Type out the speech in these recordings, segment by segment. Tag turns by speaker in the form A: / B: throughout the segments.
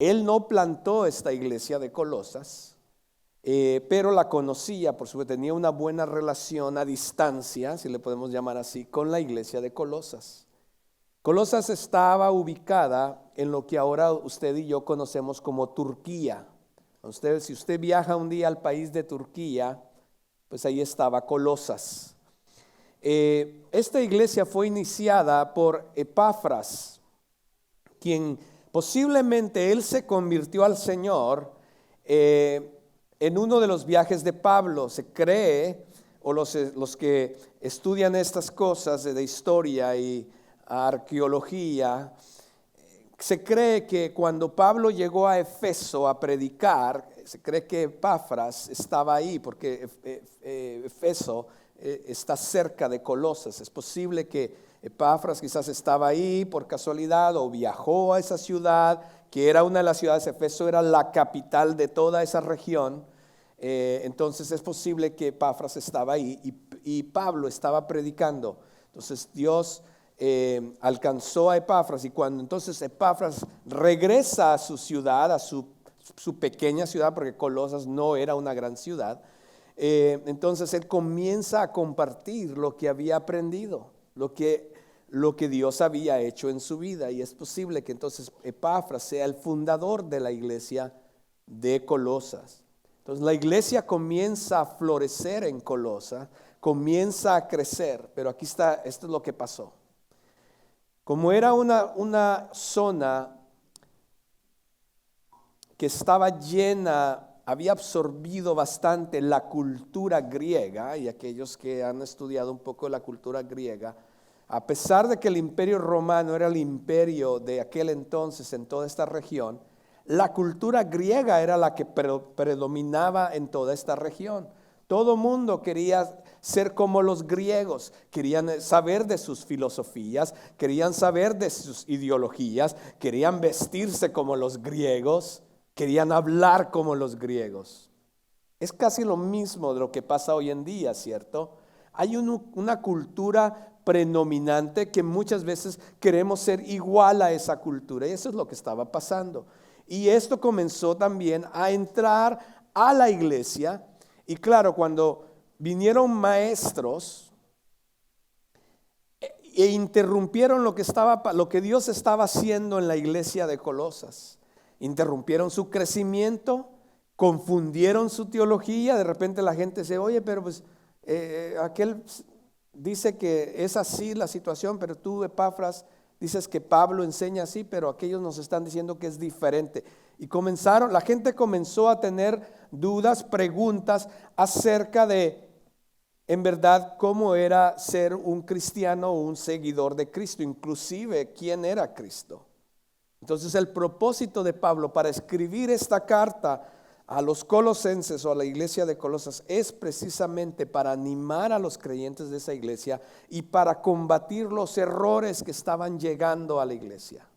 A: Él no plantó esta iglesia de Colosas, pero la conocía, por supuesto, tenía una buena relación a distancia, si le podemos llamar así, con la iglesia de Colosas. Colosas estaba ubicada en lo que ahora usted y yo conocemos como Turquía. Si usted viaja un día al país de Turquía, pues ahí estaba Colosas. Esta iglesia fue iniciada por Epafras, quien posiblemente él se convirtió al Señor en uno de los viajes de Pablo. Se cree, o los que estudian estas cosas de historia y arqueología, se cree que cuando Pablo llegó a Efeso a predicar, se cree que Epafras estaba ahí, porque Efeso está cerca de Colosas. Es posible que Epafras quizás estaba ahí por casualidad o viajó a esa ciudad, que era una de las ciudades. Efeso era la capital de toda esa región. Entonces es posible que Epafras estaba ahí y Pablo estaba predicando. Entonces Dios alcanzó a Epafras, y cuando entonces Epafras regresa a su ciudad, a su pequeña ciudad, porque Colosas no era una gran ciudad, entonces él comienza a compartir lo que había aprendido, lo que Dios había hecho en su vida. Y es posible que entonces Epafras sea el fundador de la iglesia de Colosas. Entonces la iglesia comienza a florecer en Colosas, comienza a crecer, pero aquí está, esto es lo que pasó. Como era una zona que estaba llena, había absorbido bastante la cultura griega, y aquellos que han estudiado un poco la cultura griega, a pesar de que el imperio romano era el imperio de aquel entonces en toda esta región, la cultura griega era la que predominaba en toda esta región. Todo mundo quería ser como los griegos, querían saber de sus filosofías, querían saber de sus ideologías, querían vestirse como los griegos, querían hablar como los griegos. Es casi lo mismo de lo que pasa hoy en día, ¿cierto? Hay una cultura predominante que muchas veces queremos ser igual a esa cultura, y eso es lo que estaba pasando. Y esto comenzó también a entrar a la iglesia. Y claro, cuando vinieron maestros e interrumpieron lo que Dios estaba haciendo en la iglesia de Colosas, interrumpieron su crecimiento, confundieron su teología. De repente la gente dice: oye, pero pues aquel dice que es así la situación, pero tú, Epafras, dices que Pablo enseña así, pero aquellos nos están diciendo que es diferente. Y la gente comenzó a tener dudas, preguntas acerca de, en verdad, cómo era ser un cristiano o un seguidor de Cristo, inclusive quién era Cristo. Entonces el propósito de Pablo para escribir esta carta a los colosenses o a la iglesia de Colosas es precisamente para animar a los creyentes de esa iglesia y para combatir los errores que estaban llegando a la iglesia.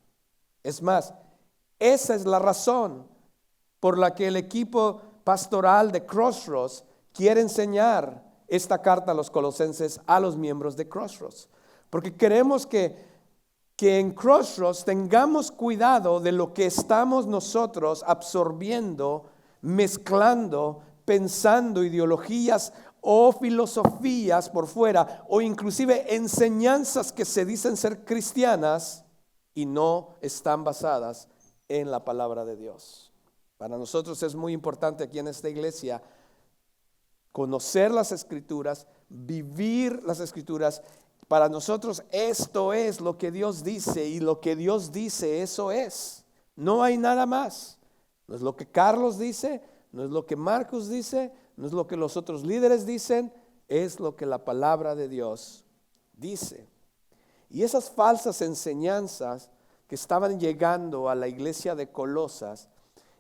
A: Es más, esa es la razón por la que el equipo pastoral de Crossroads quiere enseñar esta carta a los colosenses, a los miembros de Crossroads, porque queremos que en Crossroads tengamos cuidado de lo que estamos nosotros absorbiendo, mezclando, pensando ideologías o filosofías por fuera, o inclusive enseñanzas que se dicen ser cristianas y no están basadas en la palabra de Dios. Para nosotros es muy importante aquí en esta iglesia conocer las Escrituras, vivir las Escrituras. Para nosotros esto es lo que Dios dice, y lo que Dios dice, eso es. No hay nada más. No es lo que Carlos dice, no es lo que Marcos dice, no es lo que los otros líderes dicen, es lo que la palabra de Dios dice. Y esas falsas enseñanzas que estaban llegando a la iglesia de Colosas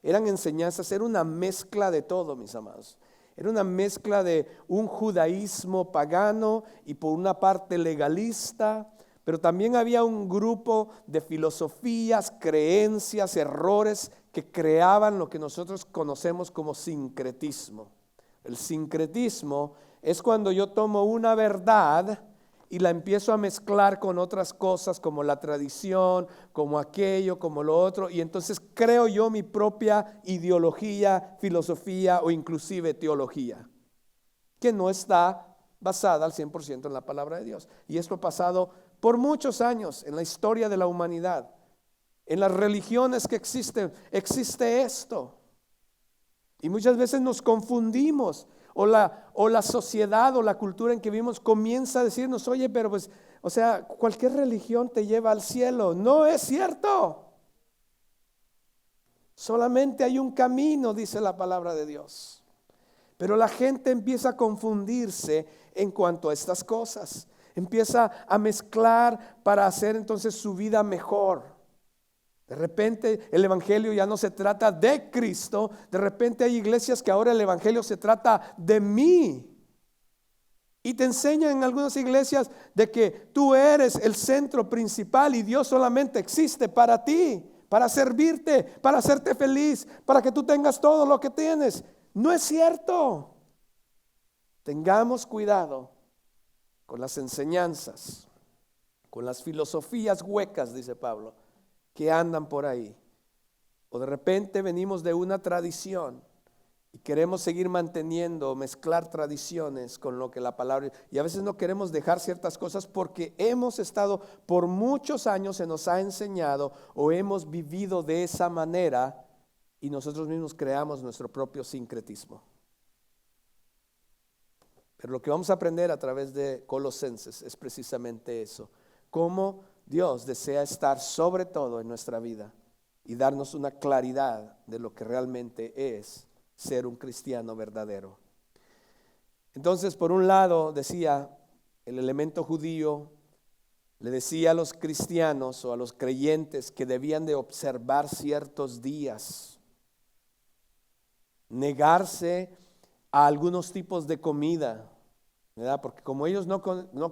A: eran enseñanzas, era una mezcla de todo, mis amados. Era una mezcla de un judaísmo pagano y por una parte legalista, pero también había un grupo de filosofías, creencias, errores que creaban lo que nosotros conocemos como sincretismo. El sincretismo es cuando yo tomo una verdad y la empiezo a mezclar con otras cosas como la tradición, como aquello, como lo otro, y entonces creo yo mi propia ideología, filosofía o inclusive teología, que no está basada al 100% en la palabra de Dios. Y esto ha pasado por muchos años en la historia de la humanidad. En las religiones que existen, existe esto. Y muchas veces nos confundimos, o la sociedad o la cultura en que vivimos comienza a decirnos, oye, pero pues, o sea, cualquier religión te lleva al cielo. No es cierto. Solamente hay un camino, dice la palabra de Dios. Pero la gente empieza a confundirse en cuanto a estas cosas. Empieza a mezclar para hacer entonces su vida mejor. De repente el evangelio ya no se trata de Cristo. De repente hay iglesias que ahora el evangelio se trata de mí. Y te enseñan en algunas iglesias de que tú eres el centro principal y Dios solamente existe para ti, para servirte, para hacerte feliz, para que tú tengas todo lo que tienes. No es cierto. Tengamos cuidado con las enseñanzas, con las filosofías huecas, dice Pablo, que andan por ahí. O de repente venimos de una tradición y queremos seguir manteniendo, mezclar tradiciones con lo que la palabra, y a veces no queremos dejar ciertas cosas porque hemos estado por muchos años, se nos ha enseñado o hemos vivido de esa manera y nosotros mismos creamos nuestro propio sincretismo. Pero lo que vamos a aprender a través de Colosenses es precisamente eso, cómo Dios desea estar sobre todo en nuestra vida y darnos una claridad de lo que realmente es ser un cristiano verdadero. Entonces, por un lado, decía, el elemento judío le decía a los cristianos o a los creyentes que debían de observar ciertos días, negarse a algunos tipos de comida, ¿verdad? Porque como ellos no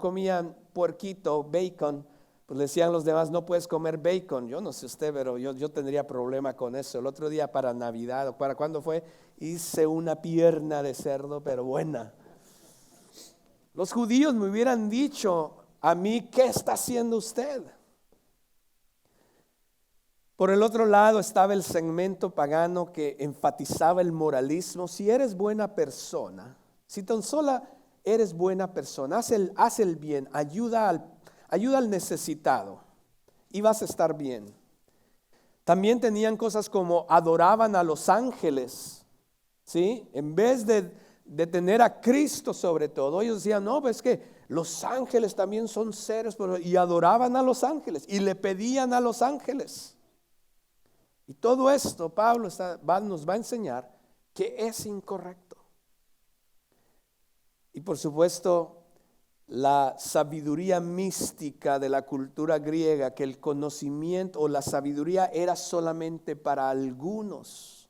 A: comían puerquito, bacon, pues le decían los demás, no puedes comer bacon. Yo no sé usted, pero yo tendría problema con eso. El otro día para Navidad, o para cuándo fue, hice una pierna de cerdo, pero buena. Los judíos me hubieran dicho a mí, ¿qué está haciendo usted? Por el otro lado estaba el segmento pagano que enfatizaba el moralismo. Si eres buena persona, si tan sola eres buena persona, haz el bien, ayuda al necesitado y vas a estar bien. También tenían cosas como adoraban a los ángeles, ¿sí? En vez de tener a Cristo sobre todo, ellos decían, no, pues es que los ángeles también son seres, y adoraban a los ángeles y le pedían a los ángeles. Y todo esto Pablo nos va a enseñar que es incorrecto. Y por supuesto, la sabiduría mística de la cultura griega, que el conocimiento o la sabiduría era solamente para algunos,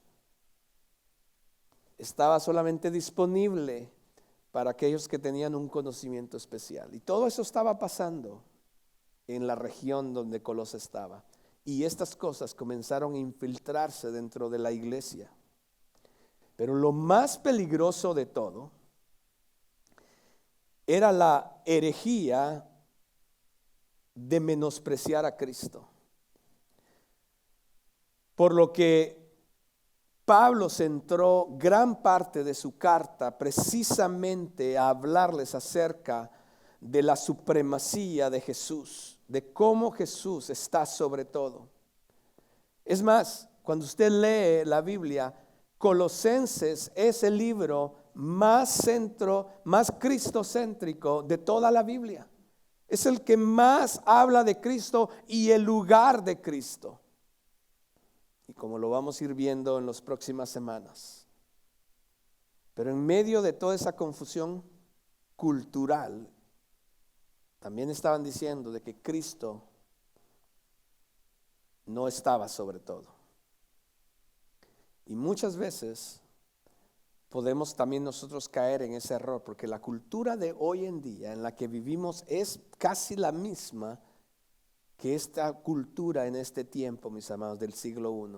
A: estaba solamente disponible para aquellos que tenían un conocimiento especial. Y todo eso estaba pasando en la región donde Colosas estaba. Y estas cosas comenzaron a infiltrarse dentro de la iglesia. Pero lo más peligroso de todo era la herejía de menospreciar a Cristo. Por lo que Pablo centró gran parte de su carta precisamente a hablarles acerca de la supremacía de Jesús, de cómo Jesús está sobre todo. Es más, cuando usted lee la Biblia, Colosenses es el libro más cristocéntrico de toda la Biblia. Es el que más habla de Cristo y el lugar de Cristo. Y como lo vamos a ir viendo en las próximas semanas. Pero en medio de toda esa confusión cultural, también estaban diciendo de que Cristo no estaba sobre todo. Y muchas veces podemos también nosotros caer en ese error, porque la cultura de hoy en día en la que vivimos es casi la misma que esta cultura en este tiempo, mis amados, del siglo I.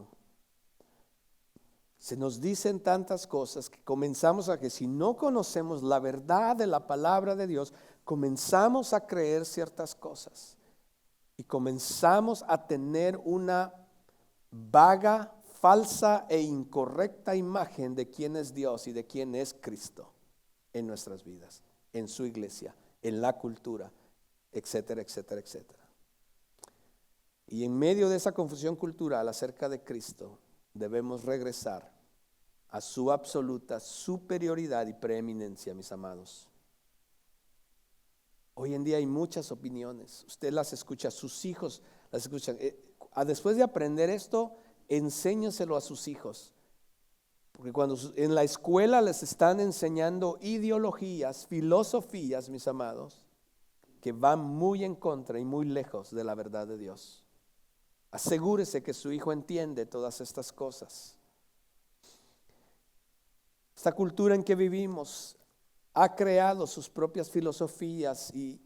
A: Se nos dicen tantas cosas que comenzamos a que si no conocemos la verdad de la palabra de Dios, comenzamos a creer ciertas cosas y comenzamos a tener una vaga, falsa e incorrecta imagen de quién es Dios y de quién es Cristo en nuestras vidas, en su iglesia, en la cultura, etcétera, etcétera, etcétera. Y en medio de esa confusión cultural acerca de Cristo, debemos regresar a su absoluta superioridad y preeminencia, mis amados. Hoy en día hay muchas opiniones, usted las escucha, sus hijos las escuchan. Después de aprender esto, enséñeselo a sus hijos, porque cuando en la escuela les están enseñando ideologías, filosofías, mis amados, que van muy en contra y muy lejos de la verdad de Dios. Asegúrese que su hijo entiende todas estas cosas. Esta cultura en que vivimos ha creado sus propias filosofías y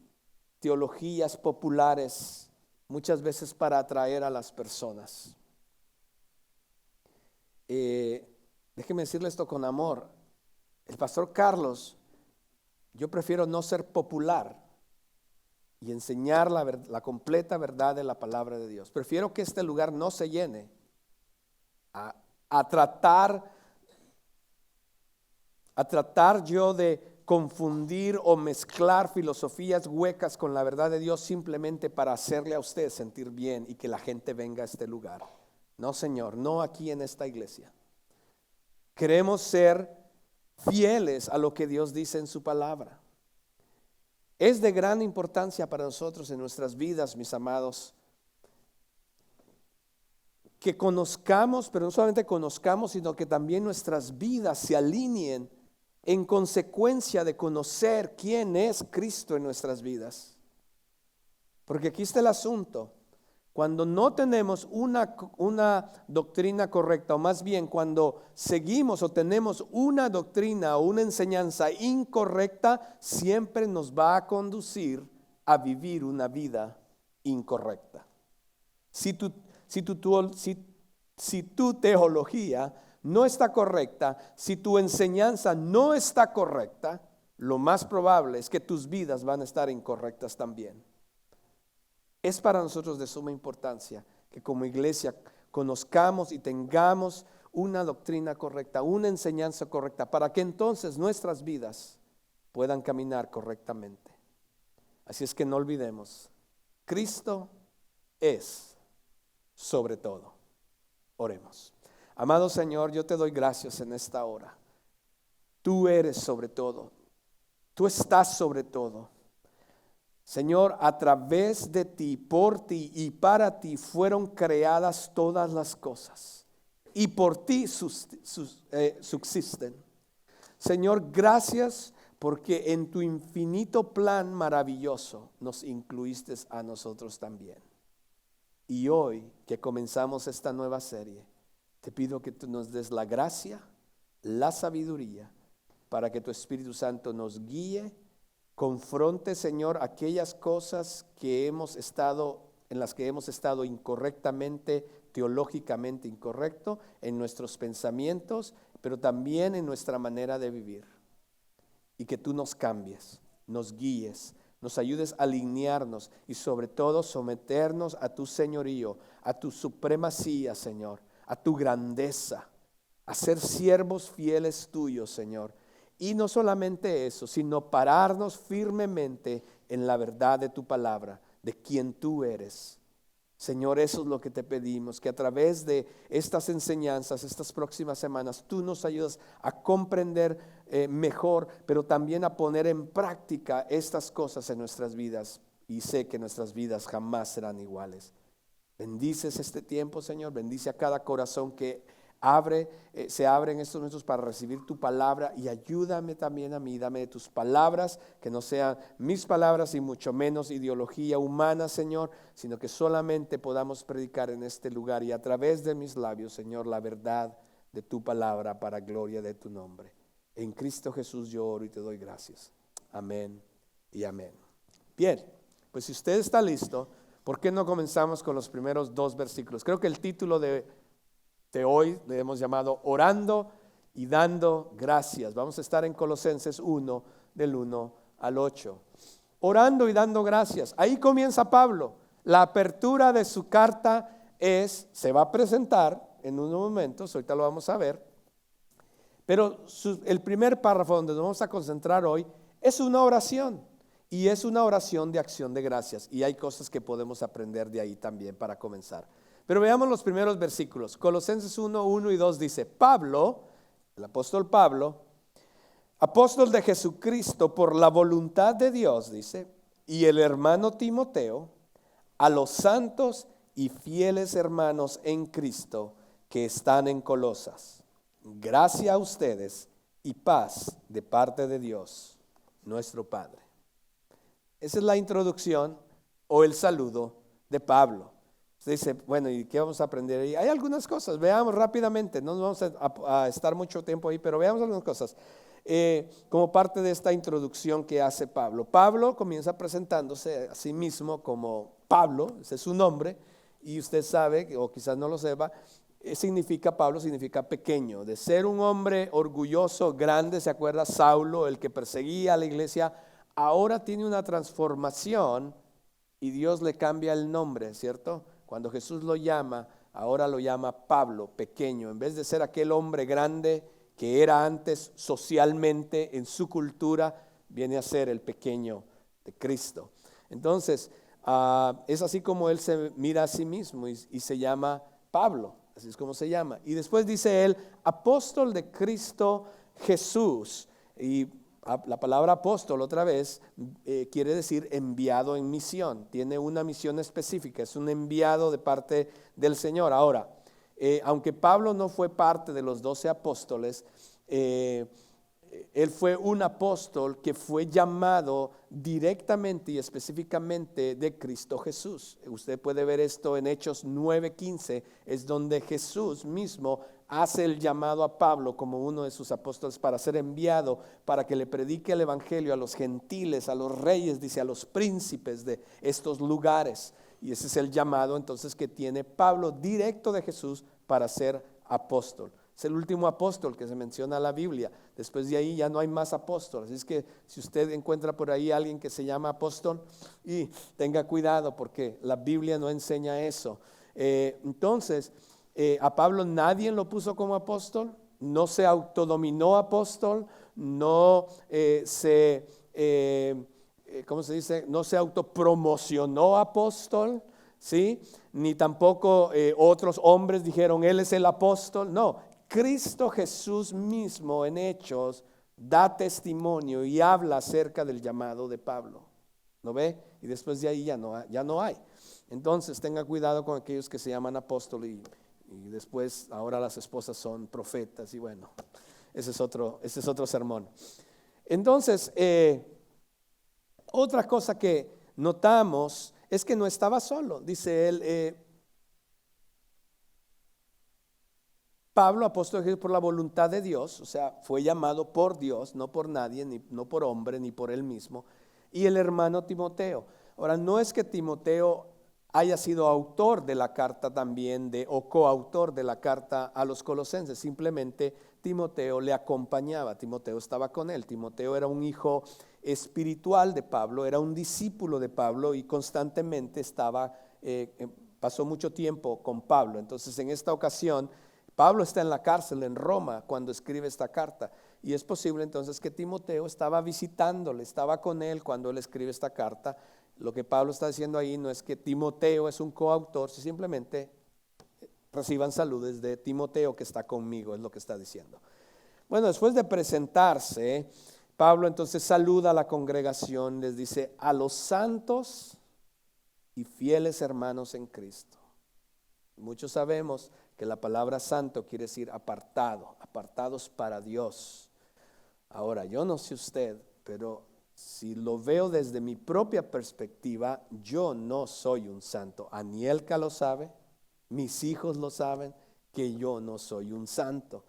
A: teologías populares, muchas veces para atraer a las personas. Déjeme decirle esto con amor. El pastor Carlos, yo prefiero no ser popular y enseñar la completa verdad de la palabra de Dios. Prefiero que este lugar no se llene a tratar yo de confundir o mezclar filosofías huecas con la verdad de Dios simplemente para hacerle a usted sentir bien y que la gente venga a este lugar. No, Señor, no aquí en esta iglesia. Queremos ser fieles a lo que Dios dice en su palabra. Es de gran importancia para nosotros en nuestras vidas, mis amados, que conozcamos, pero no solamente conozcamos, sino que también nuestras vidas se alineen en consecuencia de conocer quién es Cristo en nuestras vidas. Porque aquí está el asunto. Cuando no tenemos una doctrina correcta, o más bien cuando seguimos o tenemos una doctrina o una enseñanza incorrecta, siempre nos va a conducir a vivir una vida incorrecta. Si tu teología no está correcta, si tu enseñanza no está correcta, lo más probable es que tus vidas van a estar incorrectas también. Es para nosotros de suma importancia que como iglesia conozcamos y tengamos una doctrina correcta, una enseñanza correcta, para que entonces nuestras vidas puedan caminar correctamente. Así es que no olvidemos, Cristo es sobre todo. Oremos. Amado Señor, yo te doy gracias en esta hora. Tú eres sobre todo. Tú estás sobre todo. Señor, a través de ti, por ti y para ti fueron creadas todas las cosas y por ti subsisten. Señor, gracias porque en tu infinito plan maravilloso nos incluiste a nosotros también. Y hoy que comenzamos esta nueva serie, te pido que tú nos des la gracia, la sabiduría, para que tu Espíritu Santo nos guíe. Confronte, Señor, aquellas cosas en las que hemos estado incorrectamente, teológicamente incorrecto, en nuestros pensamientos, pero también en nuestra manera de vivir. Y que tú nos cambies, nos guíes, nos ayudes a alinearnos y sobre todo someternos a tu señorío, a tu supremacía, Señor, a tu grandeza, a ser siervos fieles tuyos, Señor. Y no solamente eso, sino pararnos firmemente en la verdad de tu palabra, de quien tú eres. Señor, eso es lo que te pedimos, que a través de estas enseñanzas, estas próximas semanas, tú nos ayudas a comprender mejor, pero también a poner en práctica estas cosas en nuestras vidas. Y sé que nuestras vidas jamás serán iguales. Bendices este tiempo, Señor, bendice a cada corazón que se abre en estos momentos para recibir tu palabra, y ayúdame también a mí, dame de tus palabras, que no sean mis palabras y mucho menos ideología humana, Señor, sino que solamente podamos predicar en este lugar y a través de mis labios, Señor, la verdad de tu palabra para gloria de tu nombre. En Cristo Jesús yo oro y te doy gracias. Amén y amén. Bien, pues si usted está listo, ¿por qué no comenzamos con los primeros 2 versículos? Creo que el título de hoy le hemos llamado Orando y Dando Gracias. Vamos a estar en Colosenses 1, del 1 al 8. orando y dando gracias. Ahí comienza Pablo. La apertura de su carta se va a presentar en unos momentos, ahorita lo vamos a ver, pero el primer párrafo donde nos vamos a concentrar hoy es una oración, y es una oración de acción de gracias, y hay cosas que podemos aprender de ahí también para comenzar. Pero veamos los primeros versículos. Colosenses 1, 1 y 2 dice: Pablo, el apóstol Pablo, apóstol de Jesucristo por la voluntad de Dios, dice, y el hermano Timoteo, a los santos y fieles hermanos en Cristo que están en Colosas. Gracia a ustedes y paz de parte de Dios, nuestro Padre. Esa es la introducción o el saludo de Pablo. Usted dice, bueno, ¿y qué vamos a aprender ahí? Hay algunas cosas, veamos rápidamente, no nos vamos a estar mucho tiempo ahí, pero veamos algunas cosas. Como parte de esta introducción que hace Pablo. Pablo comienza presentándose a sí mismo como Pablo, ese es su nombre, y usted sabe, o quizás no lo sepa, Pablo significa pequeño. De ser un hombre orgulloso, grande, ¿se acuerda? Saulo, el que perseguía a la iglesia, ahora tiene una transformación y Dios le cambia el nombre, ¿cierto? Cuando Jesús lo llama, ahora lo llama Pablo, pequeño. En vez de ser aquel hombre grande que era antes socialmente en su cultura, viene a ser el pequeño de Cristo. Entonces, es así como él se mira a sí mismo y se llama Pablo, así es como se llama. Y después dice él, apóstol de Cristo Jesús. Y la palabra apóstol otra vez quiere decir enviado en misión, tiene una misión específica, es un enviado de parte del Señor. Ahora, aunque Pablo no fue parte de los 12 apóstoles, él fue un apóstol que fue llamado directamente y específicamente de Cristo Jesús. Usted puede ver esto en Hechos 9:15, es donde Jesús mismo hace el llamado a Pablo como uno de sus apóstoles para ser enviado, para que le predique el evangelio a los gentiles, a los reyes, dice, a los príncipes de estos lugares. Y ese es el llamado entonces que tiene Pablo directo de Jesús para ser apóstol. Es el último apóstol que se menciona en la Biblia. Después de ahí ya no hay más apóstoles. Así es que si usted encuentra por ahí a alguien que se llama apóstol, y tenga cuidado porque la Biblia no enseña eso. Entonces, a Pablo nadie lo puso como apóstol, no se autodominó apóstol, no ¿cómo se dice? No se autopromocionó apóstol, ¿sí? Ni tampoco otros hombres dijeron, él es el apóstol. No, Cristo Jesús mismo en Hechos da testimonio y habla acerca del llamado de Pablo. ¿No ve? Y después de ahí ya no hay. Entonces tenga cuidado con aquellos que se llaman apóstol y después ahora las esposas son profetas y bueno, ese es otro sermón. Entonces, otra cosa que notamos es que no estaba solo. Dice él, Pablo, apóstol de Jesús por la voluntad de Dios, o sea, fue llamado por Dios, no por nadie, no por hombre, ni por él mismo, y el hermano Timoteo. Ahora, no es que Timoteo haya sido autor de la carta también o coautor de la carta a los colosenses, simplemente Timoteo le acompañaba, Timoteo estaba con él. Timoteo era un hijo espiritual de Pablo, era un discípulo de Pablo y constantemente pasó mucho tiempo con Pablo. Entonces en esta ocasión Pablo está en la cárcel en Roma cuando escribe esta carta y es posible entonces que Timoteo estaba visitándole, estaba con él cuando él escribe esta carta. Lo que Pablo está diciendo ahí no es que Timoteo es un coautor, simplemente reciban saludos de Timoteo que está conmigo, es lo que está diciendo. Bueno, después de presentarse, Pablo entonces saluda a la congregación, les dice, a los santos y fieles hermanos en Cristo. Muchos sabemos que la palabra santo quiere decir apartado, apartados para Dios. Ahora, yo no sé usted, pero si lo veo desde mi propia perspectiva, yo no soy un santo. Anielka lo sabe, mis hijos lo saben, que yo no soy un santo.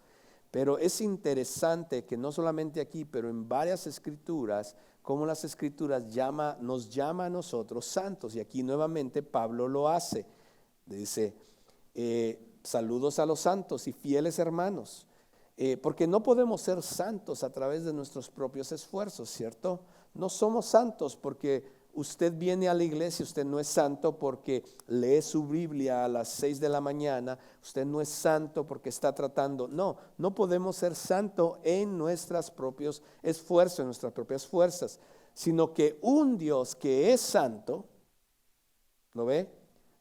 A: Pero es interesante que no solamente aquí, pero en varias escrituras, como las escrituras nos llama a nosotros santos. Y aquí nuevamente Pablo lo hace. Dice, saludos a los santos y fieles hermanos. Porque no podemos ser santos a través de nuestros propios esfuerzos, ¿cierto? No somos santos porque usted viene a la iglesia, usted no es santo porque lee su Biblia a las 6 de la mañana, usted no es santo porque está tratando. No, no podemos ser santos en nuestros propios esfuerzos, en nuestras propias fuerzas, sino que un Dios que es santo, ¿lo ve?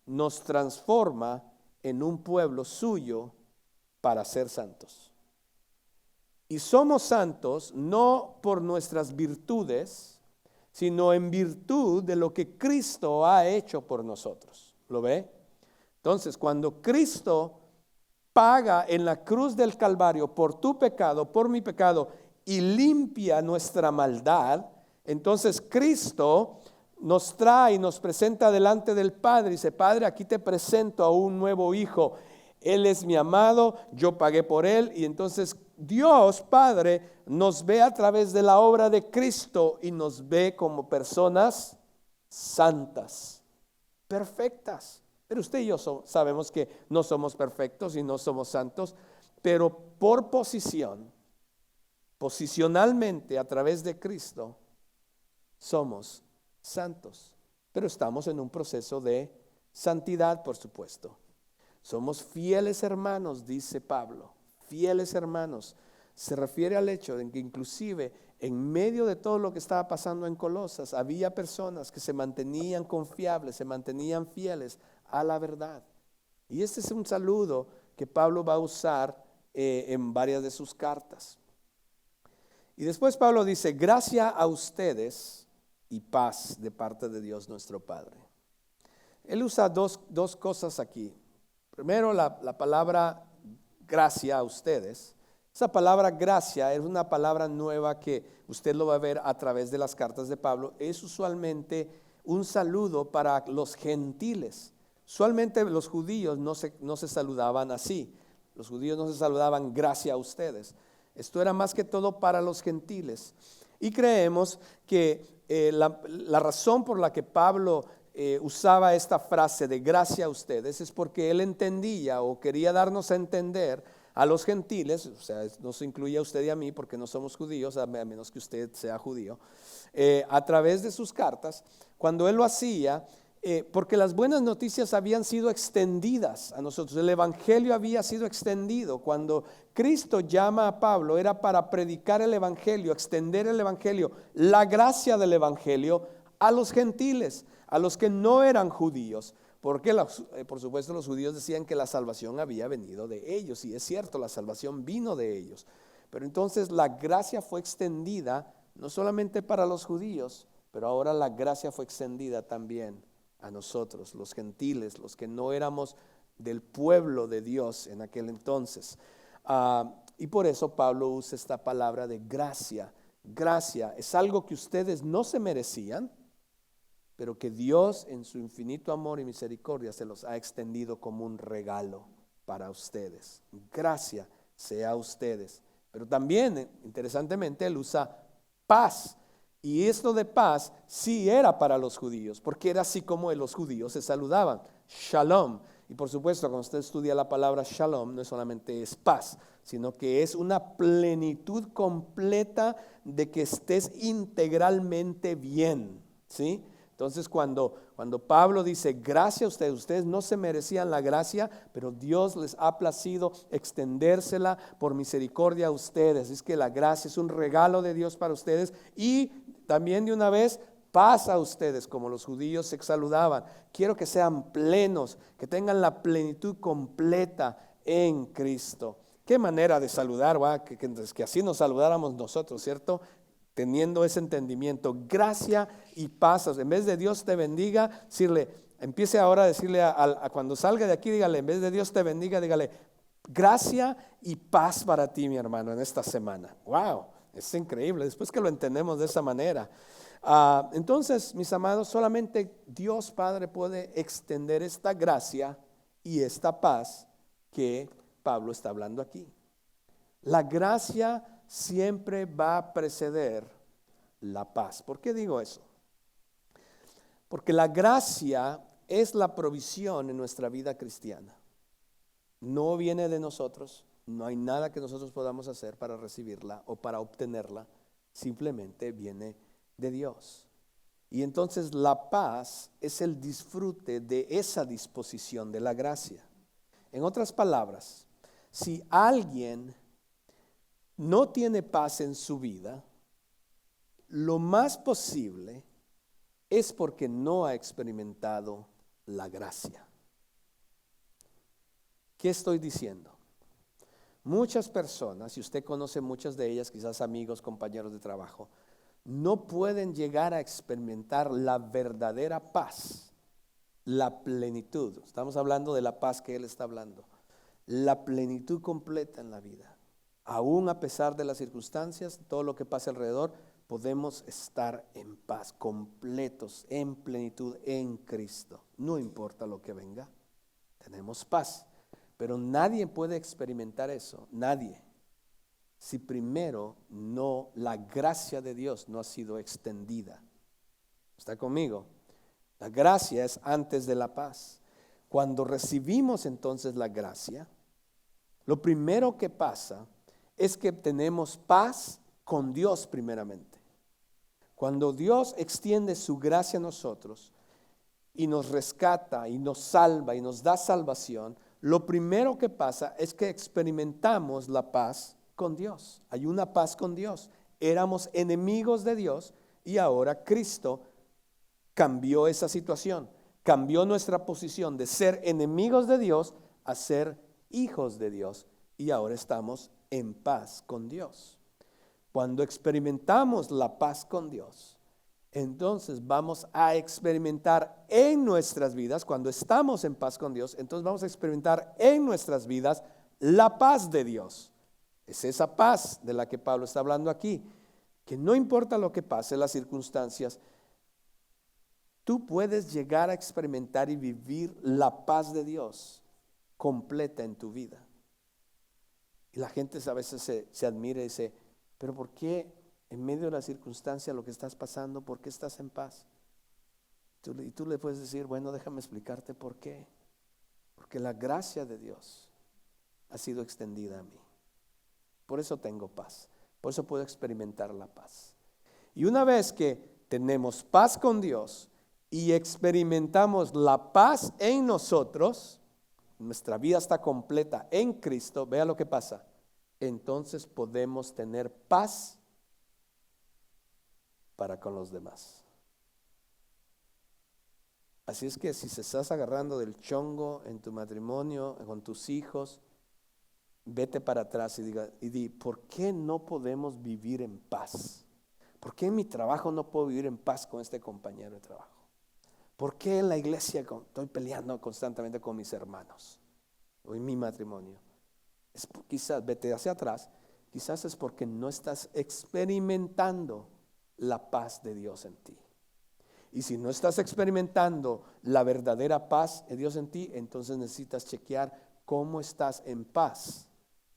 A: Nos transforma en un pueblo suyo para ser santos. Y somos santos no por nuestras virtudes, sino en virtud de lo que Cristo ha hecho por nosotros. ¿Lo ve? Entonces, cuando Cristo paga en la cruz del Calvario por tu pecado, por mi pecado, y limpia nuestra maldad, entonces Cristo nos trae y nos presenta delante del Padre y dice: Padre, aquí te presento a un nuevo hijo. Él es mi amado, yo pagué por él. Y entonces Dios Padre nos ve a través de la obra de Cristo y nos ve como personas santas, perfectas. Pero usted y yo sabemos que no somos perfectos y no somos santos, pero por posicionalmente a través de Cristo somos santos. Pero estamos en un proceso de santidad, por supuesto. Somos fieles hermanos, dice Pablo, fieles hermanos. Se refiere al hecho de que inclusive en medio de todo lo que estaba pasando en Colosas, había personas que se mantenían confiables, se mantenían fieles a la verdad. Y este es un saludo que Pablo va a usar en varias de sus cartas. Y después Pablo dice: gracia a ustedes y paz de parte de Dios nuestro Padre. Él usa dos cosas aquí. Primero, la palabra gracia a ustedes. Esa palabra gracia es una palabra nueva que usted lo va a ver a través de las cartas de Pablo. Es usualmente un saludo para los gentiles. Usualmente los judíos no se saludaban así. Los judíos no se saludaban gracia a ustedes. Esto era más que todo para los gentiles. Y creemos que la razón por la que Pablo usaba esta frase de gracia a ustedes es porque él entendía o quería darnos a entender a los gentiles, o sea, no se incluye a usted y a mí porque no somos judíos, a menos que usted sea judío, a través de sus cartas, cuando él lo hacía, porque las buenas noticias habían sido extendidas a nosotros, el evangelio había sido extendido. Cuando Cristo llama a Pablo era para predicar el evangelio, extender el evangelio, la gracia del evangelio a los gentiles, a los que no eran judíos, porque por supuesto los judíos decían que la salvación había venido de ellos, y es cierto, la salvación vino de ellos, pero entonces la gracia fue extendida no solamente para los judíos, pero ahora la gracia fue extendida también a nosotros, los gentiles, los que no éramos del pueblo de Dios en aquel entonces. Y por eso Pablo usa esta palabra de gracia. Gracia es algo que ustedes no se merecían, pero que Dios en su infinito amor y misericordia se los ha extendido como un regalo para ustedes. Gracia sea a ustedes. Pero también, interesantemente, él usa paz. Y esto de paz sí era para los judíos, porque era así como los judíos se saludaban. Shalom. Y por supuesto, cuando usted estudia la palabra shalom, no solamente es paz, sino que es una plenitud completa de que estés integralmente bien, ¿sí? Entonces cuando Pablo dice gracia a ustedes no se merecían la gracia, pero Dios les ha placido extendérsela por misericordia a ustedes. Es que la gracia es un regalo de Dios para ustedes, y también de una vez paz a ustedes, como los judíos se saludaban. Quiero que sean plenos, que tengan la plenitud completa en Cristo. Qué manera de saludar, que así nos saludáramos nosotros, ¿cierto? Teniendo ese entendimiento, gracia y paz. En vez de Dios te bendiga, empiece ahora a decirle a cuando salga de aquí, dígale, en vez de Dios te bendiga, dígale, gracia y paz para ti, mi hermano, en esta semana. Wow, es increíble, después que lo entendemos de esa manera. Entonces, mis amados, solamente Dios Padre puede extender esta gracia y esta paz que Pablo está hablando aquí. La gracia siempre va a preceder la paz. ¿Por qué digo eso? Porque la gracia es la provisión en nuestra vida cristiana. No viene de nosotros, no hay nada que nosotros podamos hacer para recibirla o para obtenerla, simplemente viene de Dios. Y entonces la paz es el disfrute de esa disposición de la gracia. En otras palabras, si alguien no tiene paz en su vida, lo más posible es porque no ha experimentado la gracia. ¿Qué estoy diciendo? Muchas personas, y usted conoce muchas de ellas, quizás amigos, compañeros de trabajo, no pueden llegar a experimentar la verdadera paz, la plenitud. Estamos hablando de la paz que él está hablando, la plenitud completa en la vida. Aún a pesar de las circunstancias, todo lo que pasa alrededor, podemos estar en paz, completos, en plenitud en Cristo. No importa lo que venga, tenemos paz. Pero nadie puede experimentar eso, nadie, si primero la gracia de Dios no ha sido extendida. ¿Está conmigo? La gracia es antes de la paz. Cuando recibimos entonces la gracia, lo primero que pasa es que tenemos paz con Dios primeramente. Cuando Dios extiende su gracia a nosotros y nos rescata y nos salva y nos da salvación, lo primero que pasa es que experimentamos la paz con Dios. Hay una paz con Dios. Éramos enemigos de Dios y ahora Cristo cambió esa situación. Cambió nuestra posición de ser enemigos de Dios a ser hijos de Dios. Y ahora estamos en paz con Dios. Cuando experimentamos la paz con Dios, entonces vamos a experimentar en nuestras vidas, cuando estamos en paz con Dios, entonces vamos a experimentar en nuestras vidas la paz de Dios. Es esa paz de la que Pablo está hablando aquí, que no importa lo que pase, las circunstancias, tú puedes llegar a experimentar y vivir la paz de Dios completa en tu vida. Y la gente a veces se admira y dice, pero ¿por qué en medio de la circunstancia, lo que estás pasando, por qué estás en paz? Y tú le puedes decir, bueno, déjame explicarte por qué. Porque la gracia de Dios ha sido extendida a mí. Por eso tengo paz. Por eso puedo experimentar la paz. Y una vez que tenemos paz con Dios y experimentamos la paz en nosotros, nuestra vida está completa en Cristo, vea lo que pasa. Entonces podemos tener paz para con los demás. Así es que si se estás agarrando del chongo en tu matrimonio, con tus hijos, vete para atrás y di, ¿por qué no podemos vivir en paz? ¿Por qué en mi trabajo no puedo vivir en paz con este compañero de trabajo? ¿Por qué en la iglesia estoy peleando constantemente con mis hermanos o en mi matrimonio? Quizás, vete hacia atrás, quizás es porque no estás experimentando la paz de Dios en ti. Y si no estás experimentando la verdadera paz de Dios en ti, entonces necesitas chequear cómo estás en paz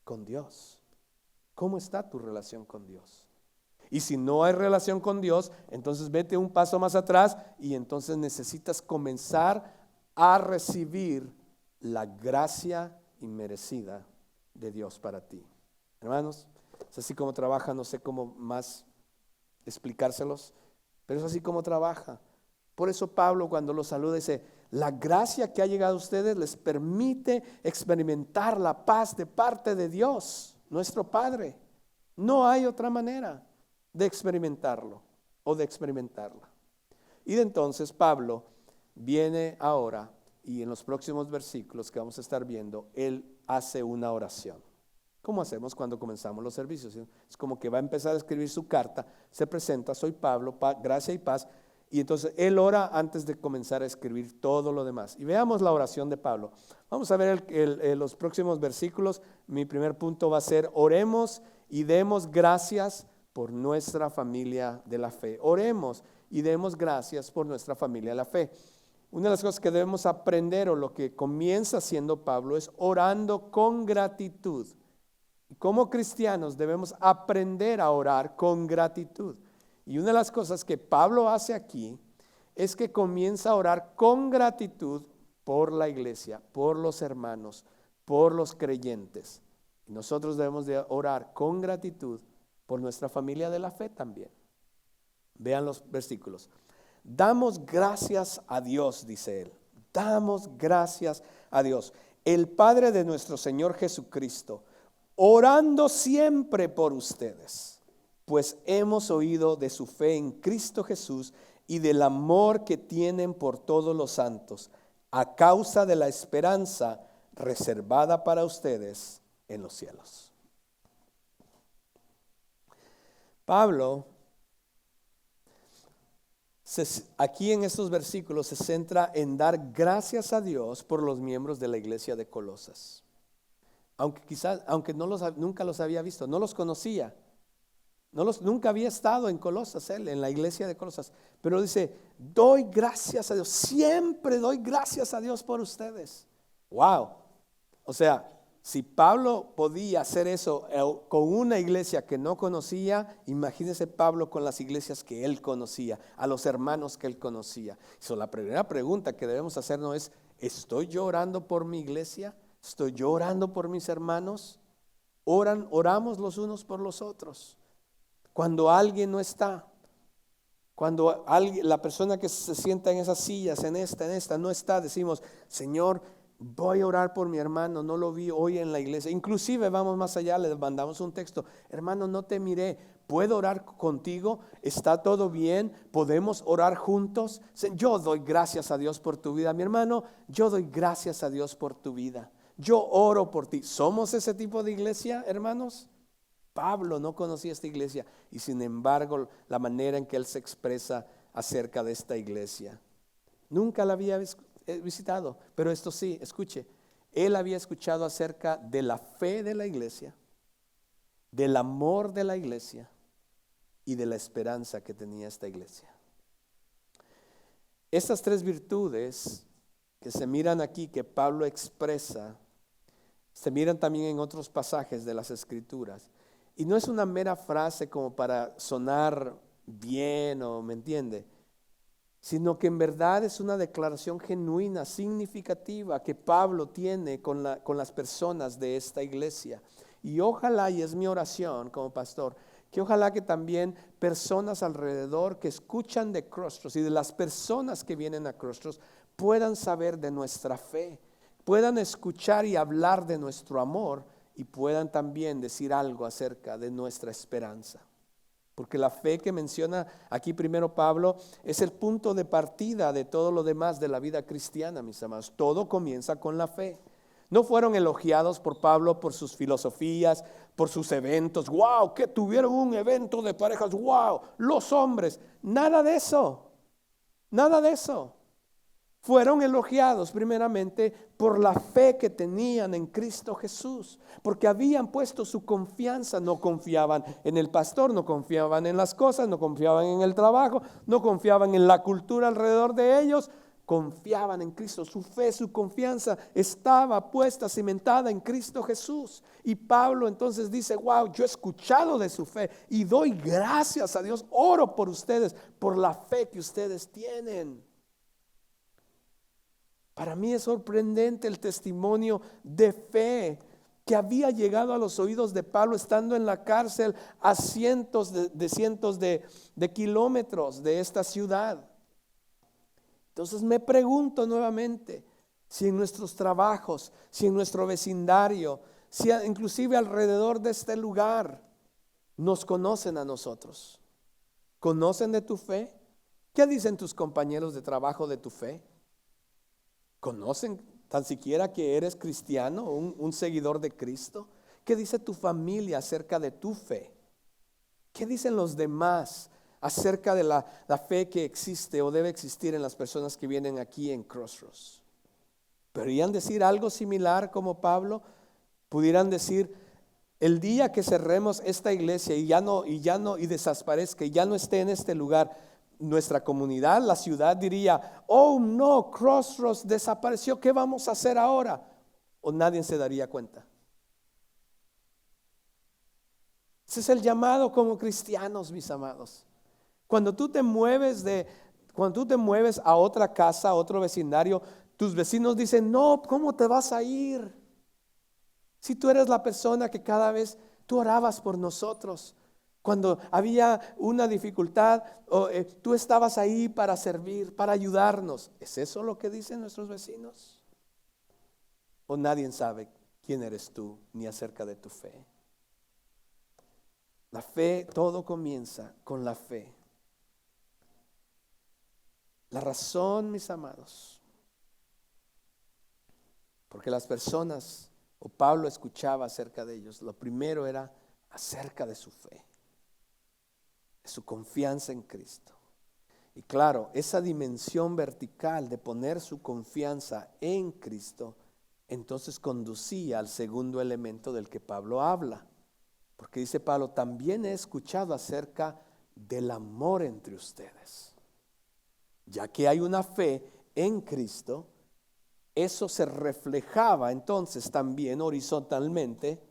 A: con Dios. ¿Cómo está tu relación con Dios? Y si no hay relación con Dios, entonces vete un paso más atrás y entonces necesitas comenzar a recibir la gracia inmerecida de Dios para ti. Hermanos, es así como trabaja, no sé cómo más explicárselos, pero es así como trabaja. Por eso Pablo cuando los saluda dice, la gracia que ha llegado a ustedes les permite experimentar la paz de parte de Dios, nuestro Padre. No hay otra manera de experimentarlo o de experimentarla. Y de entonces Pablo viene ahora y en los próximos versículos que vamos a estar viendo, él hace una oración. ¿Cómo hacemos cuando comenzamos los servicios? Es como que va a empezar a escribir su carta, se presenta, soy Pablo, gracia y paz, y entonces él ora antes de comenzar a escribir todo lo demás. Y veamos la oración de Pablo. Vamos a ver los próximos versículos. Mi primer punto va a ser, oremos y demos gracias por nuestra familia de la fe. Oremos y demos gracias por nuestra familia de la fe. Una de las cosas que debemos aprender o lo que comienza haciendo Pablo es orando con gratitud. Como cristianos debemos aprender a orar con gratitud. Y una de las cosas que Pablo hace aquí es que comienza a orar con gratitud por la iglesia, por los hermanos, por los creyentes. Y nosotros debemos de orar con gratitud por nuestra familia de la fe también. Vean los versículos. Damos gracias a Dios, dice él. Damos gracias a Dios, el Padre de nuestro Señor Jesucristo, orando siempre por ustedes, pues hemos oído de su fe en Cristo Jesús y del amor que tienen por todos los santos, a causa de la esperanza reservada para ustedes en los cielos. Pablo, aquí en estos versículos se centra en dar gracias a Dios por los miembros de la iglesia de Colosas. Aunque nunca los había visto, no los conocía. Nunca había estado en Colosas, él, en la iglesia de Colosas. Pero dice, doy gracias a Dios, siempre doy gracias a Dios por ustedes. Wow. O sea, si Pablo podía hacer eso con una iglesia que no conocía, imagínese Pablo con las iglesias que él conocía, a los hermanos que él conocía. La primera pregunta que debemos hacernos es, ¿estoy yo orando por mi iglesia? ¿Estoy yo orando por mis hermanos? Oramos los unos por los otros. Cuando alguien no está, cuando la persona que se sienta en esas sillas, en esta no está, decimos, Señor, voy a orar por mi hermano, no lo vi hoy en la iglesia. Inclusive vamos más allá, le mandamos un texto, hermano, no te miré, ¿puedo orar contigo? ¿Está todo bien? ¿Podemos orar juntos? Yo doy gracias a Dios por tu vida, mi hermano, yo doy gracias a Dios por tu vida. Yo oro por ti. ¿Somos ese tipo de iglesia, hermanos? Pablo no conocía esta iglesia y sin embargo la manera en que él se expresa acerca de esta iglesia, nunca la había visitado, pero esto sí, escuche, él había escuchado acerca de la fe de la iglesia, del amor de la iglesia y de la esperanza que tenía esta iglesia. Estas tres virtudes que se miran aquí, que Pablo expresa, se miran también en otros pasajes de las Escrituras. Y no es una mera frase como para sonar bien o me entiende, sino que en verdad es una declaración genuina, significativa que Pablo tiene con las personas de esta iglesia. Y ojalá, y es mi oración como pastor, que ojalá que también personas alrededor que escuchan de Crossroads y de las personas que vienen a Crossroads puedan saber de nuestra fe, puedan escuchar y hablar de nuestro amor y puedan también decir algo acerca de nuestra esperanza. Porque la fe que menciona aquí primero Pablo es el punto de partida de todo lo demás de la vida cristiana, mis amados. Todo comienza con la fe. No fueron elogiados por Pablo por sus filosofías, por sus eventos. ¡Wow! Que tuvieron un evento de parejas. ¡Wow! Los hombres. Nada de eso. Nada de eso. Fueron elogiados primeramente por la fe que tenían en Cristo Jesús, porque habían puesto su confianza, no confiaban en el pastor, no confiaban en las cosas, no confiaban en el trabajo, no confiaban en la cultura alrededor de ellos, confiaban en Cristo. Su fe, su confianza estaba puesta, cimentada en Cristo Jesús. Y Pablo entonces dice, wow, yo he escuchado de su fe y doy gracias a Dios, oro por ustedes, por la fe que ustedes tienen. Para mí es sorprendente el testimonio de fe que había llegado a los oídos de Pablo estando en la cárcel a cientos de kilómetros de esta ciudad. Entonces me pregunto nuevamente si en nuestros trabajos, si en nuestro vecindario, si inclusive alrededor de este lugar nos conocen a nosotros. ¿Conocen de tu fe? ¿Qué dicen tus compañeros de trabajo de tu fe? ¿Conocen tan siquiera que eres cristiano, un seguidor de Cristo? ¿Qué dice tu familia acerca de tu fe? ¿Qué dicen los demás acerca de la fe que existe o debe existir en las personas que vienen aquí en Crossroads? ¿Podrían decir algo similar como Pablo? ¿Pudieran decir, el día que cerremos esta iglesia y desaparezca y ya no esté en este lugar, nuestra comunidad, la ciudad diría, oh no, Crossroads desapareció, ¿qué vamos a hacer ahora? ¿O nadie se daría cuenta? Ese es el llamado como cristianos, mis amados. Cuando tú te mueves a otra casa, a otro vecindario, tus vecinos dicen, no, ¿cómo te vas a ir? Si tú eres la persona que cada vez tú orabas por nosotros. Cuando había una dificultad, tú estabas ahí para servir, para ayudarnos. ¿Es eso lo que dicen nuestros vecinos? ¿O nadie sabe quién eres tú ni acerca de tu fe? La fe, todo comienza con la fe. La razón, mis amados, porque las personas, o Pablo escuchaba acerca de ellos, lo primero era acerca de su fe, de su confianza en Cristo. Y claro, esa dimensión vertical de poner su confianza en Cristo, entonces conducía al segundo elemento del que Pablo habla. Porque dice Pablo, también he escuchado acerca del amor entre ustedes. Ya que hay una fe en Cristo, eso se reflejaba entonces también horizontalmente,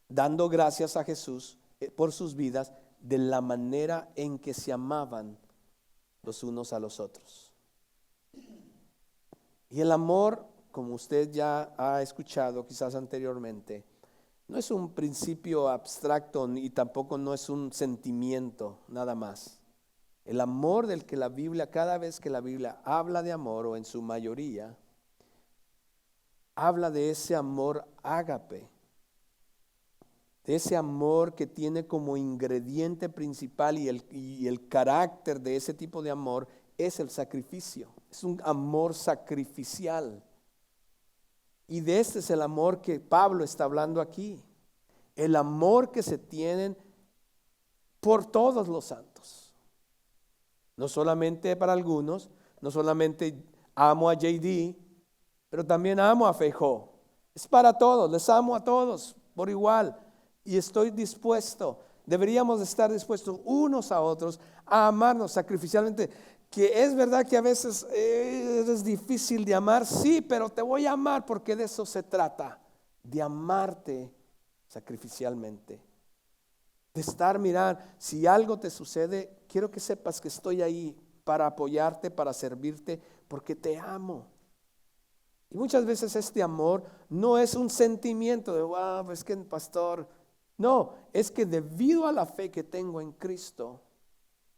A: dando gracias a Jesús por sus vidas, de la manera en que se amaban los unos a los otros. Y el amor, como usted ya ha escuchado quizás anteriormente, no es un principio abstracto y tampoco no es un sentimiento nada más. El amor del que la Biblia, cada vez que la Biblia habla de amor, o en su mayoría, habla de ese amor ágape, de ese amor que tiene como ingrediente principal y el carácter de ese tipo de amor es el sacrificio. Es un amor sacrificial. Y de este es el amor que Pablo está hablando aquí. El amor que se tienen por todos los santos. No solamente para algunos, no solamente amo a JD, pero también amo a Feijó. Es para todos, les amo a todos por igual. Y estoy dispuesto, deberíamos estar dispuestos unos a otros a amarnos sacrificialmente. Que es verdad que a veces es difícil de amar, sí, pero te voy a amar porque de eso se trata, de amarte sacrificialmente. De estar, mirar, si algo te sucede, quiero que sepas que estoy ahí para apoyarte, para servirte, porque te amo. Y muchas veces este amor no es un sentimiento de, wow, es que pastor, no, es que debido a la fe que tengo en Cristo,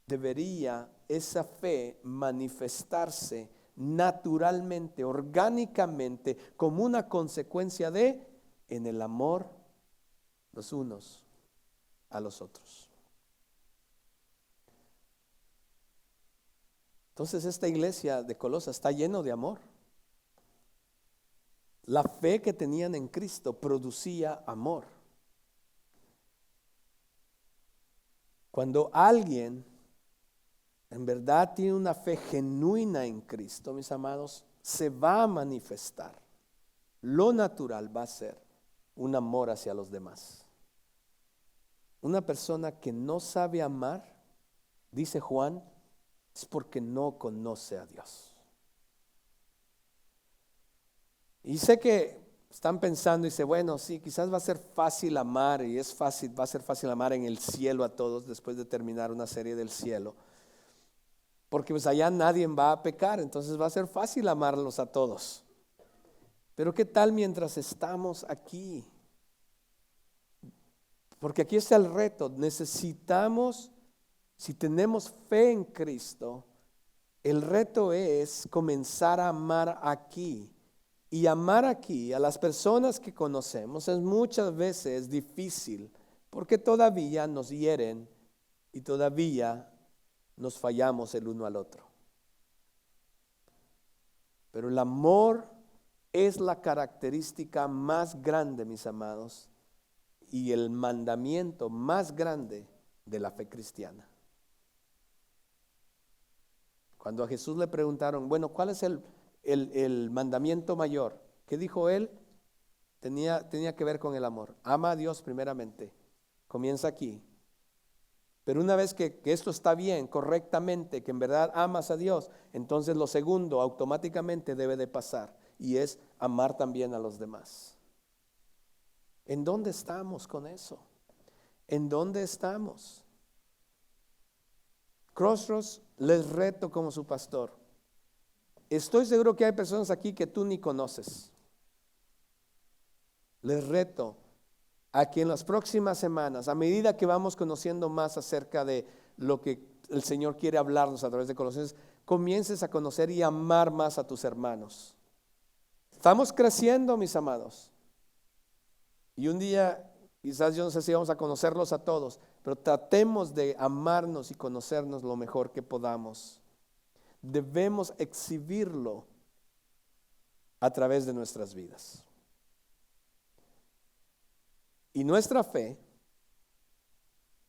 A: debería esa fe manifestarse naturalmente, orgánicamente, como una consecuencia de, en el amor los unos a los otros. Entonces esta iglesia de Colosas está lleno de amor. La fe que tenían en Cristo producía amor. Cuando alguien en verdad tiene una fe genuina en Cristo, mis amados, se va a manifestar. Lo natural va a ser un amor hacia los demás. Una persona que no sabe amar, dice Juan, es porque no conoce a Dios. Y sé que están pensando y dice, bueno, sí, quizás va a ser fácil amar, y es fácil, va a ser fácil amar en el cielo a todos después de terminar una serie del cielo. Porque pues allá nadie va a pecar, entonces va a ser fácil amarlos a todos. Pero ¿qué tal mientras estamos aquí? Porque aquí está el reto. Necesitamos, si tenemos fe en Cristo, el reto es comenzar a amar aquí. Y amar aquí a las personas que conocemos es muchas veces difícil, porque todavía nos hieren y todavía nos fallamos el uno al otro. Pero el amor es la característica más grande, mis amados, y el mandamiento más grande de la fe cristiana. Cuando a Jesús le preguntaron, bueno, ¿cuál es el mandamiento mayor? ¿Qué dijo él? Tenía que ver con el amor. Ama a Dios primeramente. Comienza aquí. Pero una vez que esto está bien, correctamente, que en verdad amas a Dios, entonces lo segundo automáticamente debe de pasar, y es amar también a los demás. ¿En dónde estamos con eso? ¿En dónde estamos? Crossroads, les reto como su pastor. Estoy seguro que hay personas aquí que tú ni conoces. Les reto a que en las próximas semanas, a medida que vamos conociendo más acerca de lo que el Señor quiere hablarnos a través de Colosenses, comiences a conocer y amar más a tus hermanos. Estamos creciendo, mis amados. Y un día, quizás yo no sé si vamos a conocerlos a todos, pero tratemos de amarnos y conocernos lo mejor que podamos. Debemos exhibirlo a través de nuestras vidas. Y nuestra fe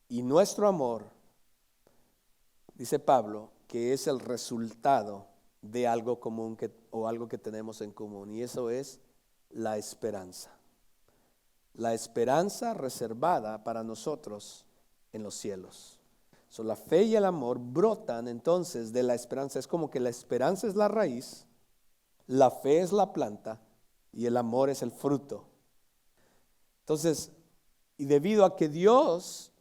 A: y nuestro amor, dice Pablo, que es el resultado de algo común o algo que tenemos en común, y eso es la esperanza. La esperanza reservada para nosotros en los cielos. La fe y el amor brotan entonces de la esperanza. Es como que la esperanza es la raíz, la fe es la planta y el amor es el fruto. Entonces, y debido a que Dios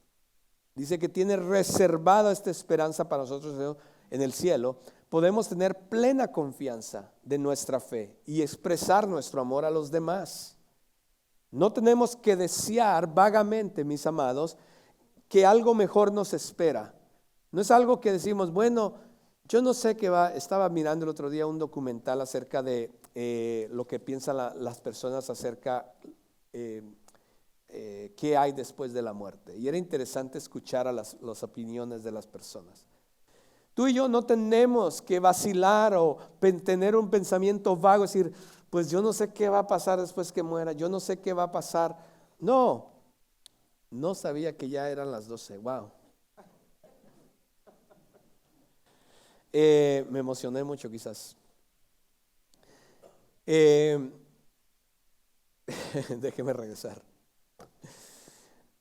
A: dice que tiene reservada esta esperanza para nosotros en el cielo, podemos tener plena confianza de nuestra fe y expresar nuestro amor a los demás. No tenemos que desear vagamente, mis amados, que algo mejor nos espera. No es algo que decimos, bueno, yo no sé qué va. Estaba mirando el otro día un documental acerca de lo que piensan las personas acerca qué hay después de la muerte. Y era interesante escuchar a las opiniones de las personas. Tú y yo no tenemos que vacilar o tener un pensamiento vago, decir, pues yo no sé qué va a pasar después que muera, yo no sé qué va a pasar. No sabía que ya eran las 12, wow. Me emocioné mucho quizás. Déjeme regresar.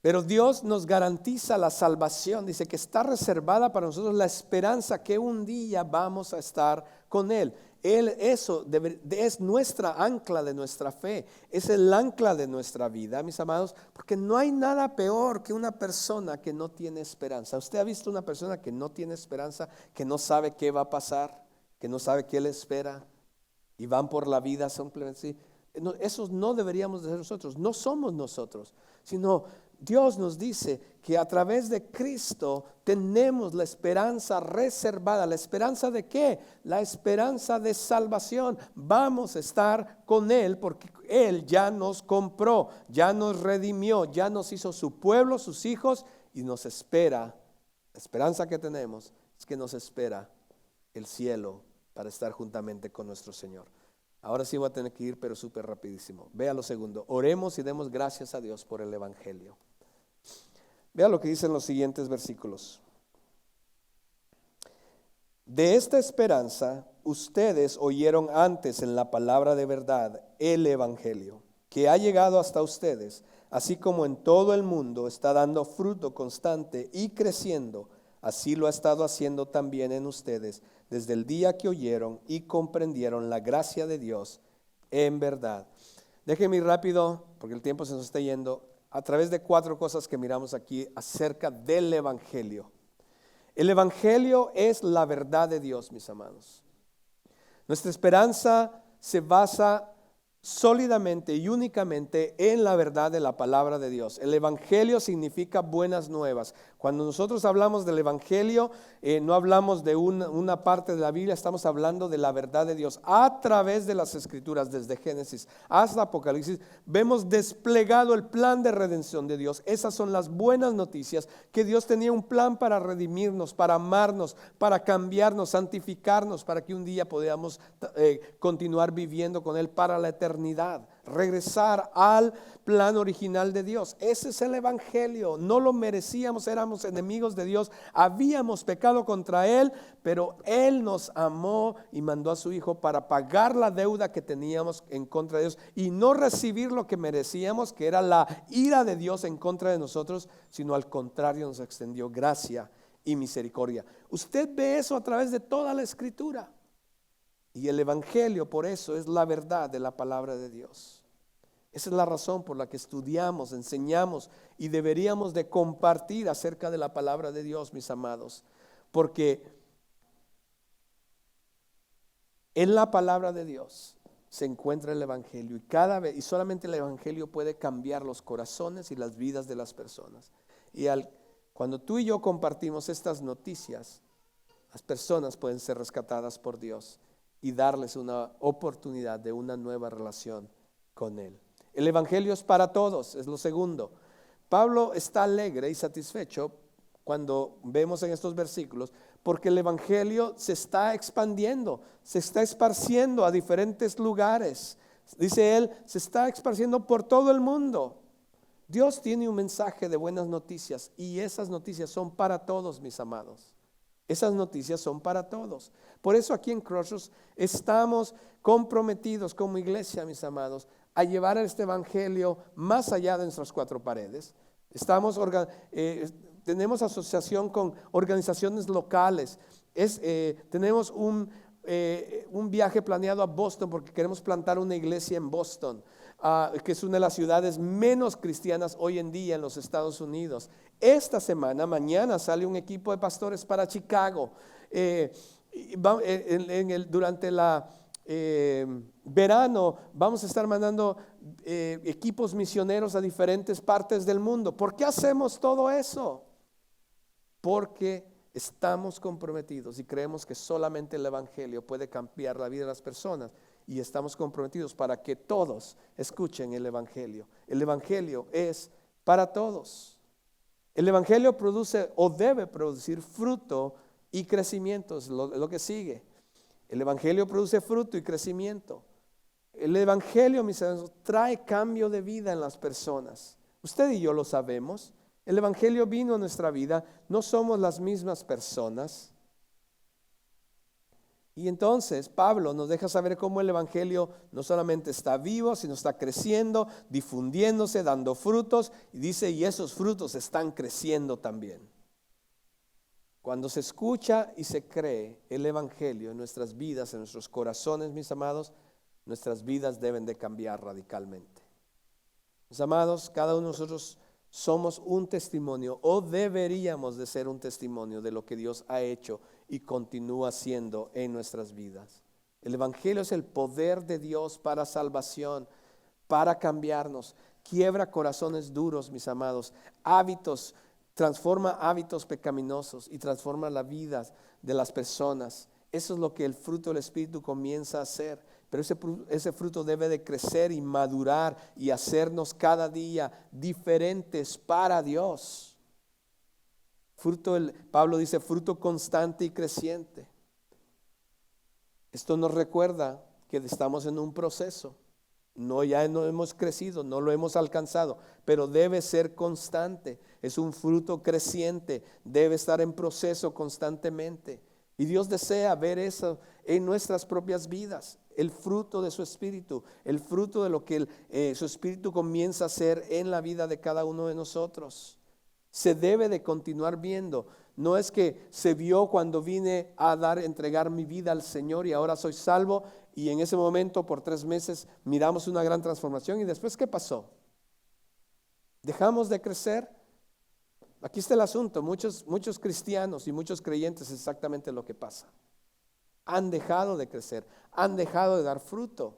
A: Pero Dios nos garantiza la salvación. Dice que está reservada para nosotros la esperanza que un día vamos a estar con Él. Eso es nuestra ancla de nuestra fe. Es el ancla de nuestra vida, mis amados. Porque no hay nada peor que una persona que no tiene esperanza. ¿Usted ha visto una persona que no tiene esperanza, que no sabe qué va a pasar, que no sabe qué le espera y van por la vida simplemente así? Esos no deberíamos de ser nosotros. No somos nosotros, sino Dios nos dice que a través de Cristo tenemos la esperanza reservada. ¿La esperanza de qué? La esperanza de salvación. Vamos a estar con Él porque Él ya nos compró, ya nos redimió, ya nos hizo su pueblo, sus hijos, y nos espera. La esperanza que tenemos es que nos espera el cielo para estar juntamente con nuestro Señor. Ahora sí voy a tener que ir, pero súper rapidísimo. Vea lo segundo. Oremos y demos gracias a Dios por el Evangelio. Vea lo que dicen los siguientes versículos. De esta esperanza ustedes oyeron antes en la palabra de verdad, el Evangelio, que ha llegado hasta ustedes, así como en todo el mundo está dando fruto constante y creciendo. Así lo ha estado haciendo también en ustedes desde el día que oyeron y comprendieron la gracia de Dios en verdad. Déjenme ir rápido porque el tiempo se nos está yendo a través de 4 cosas que miramos aquí acerca del Evangelio. El Evangelio es la verdad de Dios, mis amados. Nuestra esperanza se basa sólidamente y únicamente en la verdad de la palabra de Dios. El Evangelio significa buenas nuevas. Cuando nosotros hablamos del Evangelio, no hablamos de una parte de la Biblia, estamos hablando de la verdad de Dios. A través de las Escrituras, desde Génesis hasta Apocalipsis, vemos desplegado el plan de redención de Dios. Esas son las buenas noticias, que Dios tenía un plan para redimirnos, para amarnos, para cambiarnos, santificarnos, para que un día podamos continuar viviendo con Él para la eternidad. Regresar al plan original de Dios. Ese es el Evangelio. No lo merecíamos, éramos enemigos de Dios, habíamos pecado contra Él, pero Él nos amó y mandó a su Hijo para pagar la deuda que teníamos en contra de Dios y no recibir lo que merecíamos, que era la ira de Dios en contra de nosotros, sino al contrario nos extendió gracia y misericordia. Usted ve eso a través de toda la Escritura. Y el Evangelio, por eso, es la verdad de la palabra de Dios. Esa es la razón por la que estudiamos, enseñamos y deberíamos de compartir acerca de la palabra de Dios, mis amados. Porque en la palabra de Dios se encuentra el Evangelio, y cada vez, y solamente el Evangelio puede cambiar los corazones y las vidas de las personas. Y cuando tú y yo compartimos estas noticias, las personas pueden ser rescatadas por Dios y darles una oportunidad de una nueva relación con Él. El Evangelio es para todos, es lo segundo. Pablo está alegre y satisfecho cuando vemos en estos versículos, porque el Evangelio se está expandiendo, se está esparciendo a diferentes lugares. Dice él, se está esparciendo por todo el mundo. Dios tiene un mensaje de buenas noticias, y esas noticias son para todos, mis amados. Esas noticias son para todos. Por eso aquí en Crossroads estamos comprometidos como iglesia, mis amados, a llevar este Evangelio más allá de nuestras cuatro paredes. Tenemos asociación con organizaciones locales. Tenemos un viaje planeado a Boston, porque queremos plantar una iglesia en Boston, que es una de las ciudades menos cristianas hoy en día en los Estados Unidos. Esta semana, mañana, sale un equipo de pastores para Chicago. Durante la verano vamos a estar mandando equipos misioneros a diferentes partes del mundo. ¿Por qué hacemos todo eso? Porque estamos comprometidos y creemos que solamente el Evangelio puede cambiar la vida de las personas, y estamos comprometidos para que todos escuchen el Evangelio. El Evangelio es para todos. El Evangelio produce o debe producir fruto y crecimiento, es lo que sigue. El Evangelio produce fruto y crecimiento. El Evangelio, mis hermanos, trae cambio de vida en las personas. Usted y yo lo sabemos. El Evangelio vino a nuestra vida, no somos las mismas personas. Y entonces Pablo nos deja saber cómo el Evangelio no solamente está vivo, sino está creciendo, difundiéndose, dando frutos. Y dice, y esos frutos están creciendo también. Cuando se escucha y se cree el Evangelio en nuestras vidas, en nuestros corazones, mis amados, nuestras vidas deben de cambiar radicalmente. Mis amados, cada uno de nosotros somos un testimonio, o deberíamos de ser un testimonio de lo que Dios ha hecho y continúa haciendo en nuestras vidas. El Evangelio es el poder de Dios para salvación, para cambiarnos. Quiebra corazones duros, mis amados, hábitos, transforma hábitos pecaminosos y transforma la vida de las personas. Eso es lo que el fruto del Espíritu comienza a hacer. Pero ese fruto debe de crecer y madurar y hacernos cada día diferentes para Dios. Pablo dice fruto constante y creciente. Esto nos recuerda que estamos en un proceso. Ya no hemos crecido, no lo hemos alcanzado, pero debe ser constante. Es un fruto creciente, debe estar en proceso constantemente. Y Dios desea ver eso en nuestras propias vidas, el fruto de su Espíritu, el fruto de lo que su Espíritu comienza a hacer en la vida de cada uno de nosotros. Se debe de continuar viendo. No es que se vio cuando vine a entregar mi vida al Señor y ahora soy salvo, y en ese momento por 3 meses miramos una gran transformación, y después ¿qué pasó? ¿Dejamos de crecer? Aquí está el asunto. Muchos cristianos y muchos creyentes, es exactamente lo que pasa. Han dejado de crecer, han dejado de dar fruto.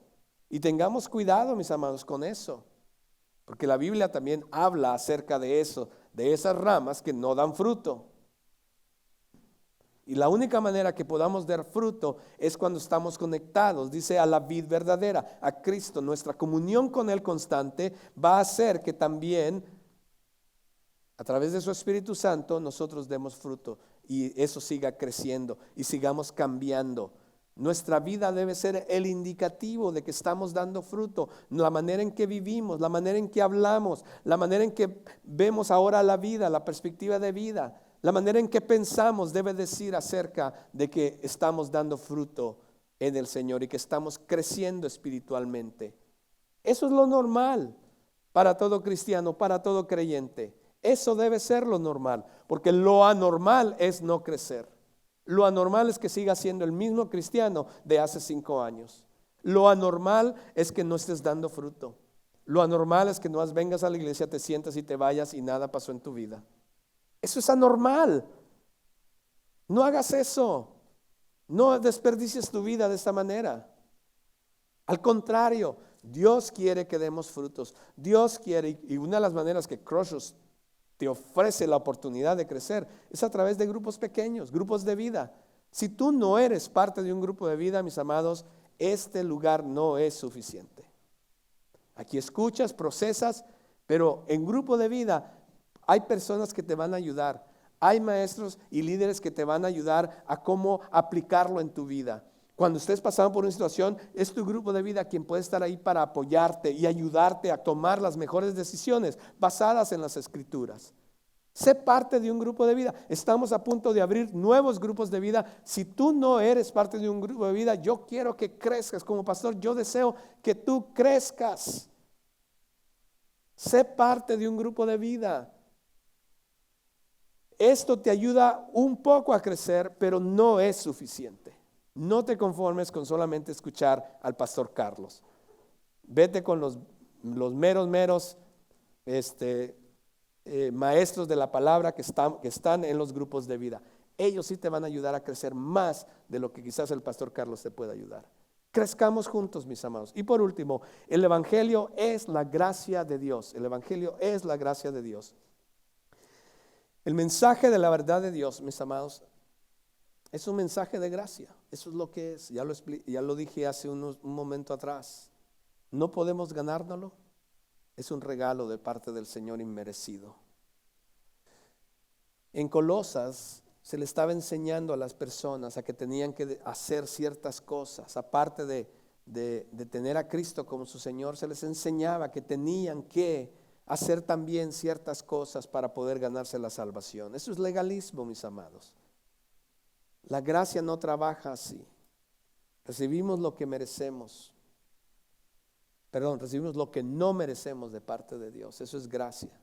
A: Y tengamos cuidado, mis amados, con eso, porque la Biblia también habla acerca de eso, de esas ramas que no dan fruto. Y la única manera que podamos dar fruto es cuando estamos conectados, dice, a la vid verdadera, a Cristo. Nuestra comunión con Él constante va a hacer que también, a través de su Espíritu Santo, nosotros demos fruto y eso siga creciendo y sigamos cambiando. Nuestra vida debe ser el indicativo de que estamos dando fruto. La manera en que vivimos, la manera en que hablamos, la manera en que vemos ahora la vida, la perspectiva de vida, la manera en que pensamos debe decir acerca de que estamos dando fruto en el Señor y que estamos creciendo espiritualmente. Eso es lo normal para todo cristiano, para todo creyente. Eso debe ser lo normal, porque lo anormal es no crecer. Lo anormal es que sigas siendo el mismo cristiano de hace 5 años. Lo anormal es que no estés dando fruto. Lo anormal es que no vengas a la iglesia, te sientas y te vayas y nada pasó en tu vida. Eso es anormal. No hagas eso. No desperdicies tu vida de esta manera. Al contrario, Dios quiere que demos frutos. Dios quiere, y una de las maneras que Crossroads te ofrece la oportunidad de crecer es a través de grupos pequeños, grupos de vida. Si tú no eres parte de un grupo de vida, mis amados, este lugar no es suficiente. Aquí escuchas, procesas, pero en grupo de vida hay personas que te van a ayudar. Hay maestros y líderes que te van a ayudar a cómo aplicarlo en tu vida. Cuando estés pasando por una situación, es tu grupo de vida quien puede estar ahí para apoyarte y ayudarte a tomar las mejores decisiones basadas en las Escrituras. Sé parte de un grupo de vida. Estamos a punto de abrir nuevos grupos de vida. Si tú no eres parte de un grupo de vida, yo quiero que crezcas. Como pastor, yo deseo que tú crezcas. Sé parte de un grupo de vida. Esto te ayuda un poco a crecer, pero no es suficiente. No te conformes con solamente escuchar al pastor Carlos. Vete con los meros maestros de la palabra que están en los grupos de vida. Ellos sí te van a ayudar a crecer más de lo que quizás el pastor Carlos te pueda ayudar. Crezcamos juntos, mis amados. Y por último, el evangelio es la gracia de Dios. El evangelio es la gracia de Dios. El mensaje de la verdad de Dios, mis amados, es un mensaje de gracia. Eso es lo que es. Ya lo dije hace un momento atrás. No podemos ganárnoslo. Es un regalo de parte del Señor inmerecido. En Colosas se le estaba enseñando a las personas a que tenían que hacer ciertas cosas. Aparte de tener a Cristo como su Señor, se les enseñaba que tenían que hacer también ciertas cosas para poder ganarse la salvación. Eso es legalismo, mis amados. La gracia no trabaja así. Recibimos lo que merecemos. Recibimos lo que no merecemos de parte de Dios. Eso es gracia.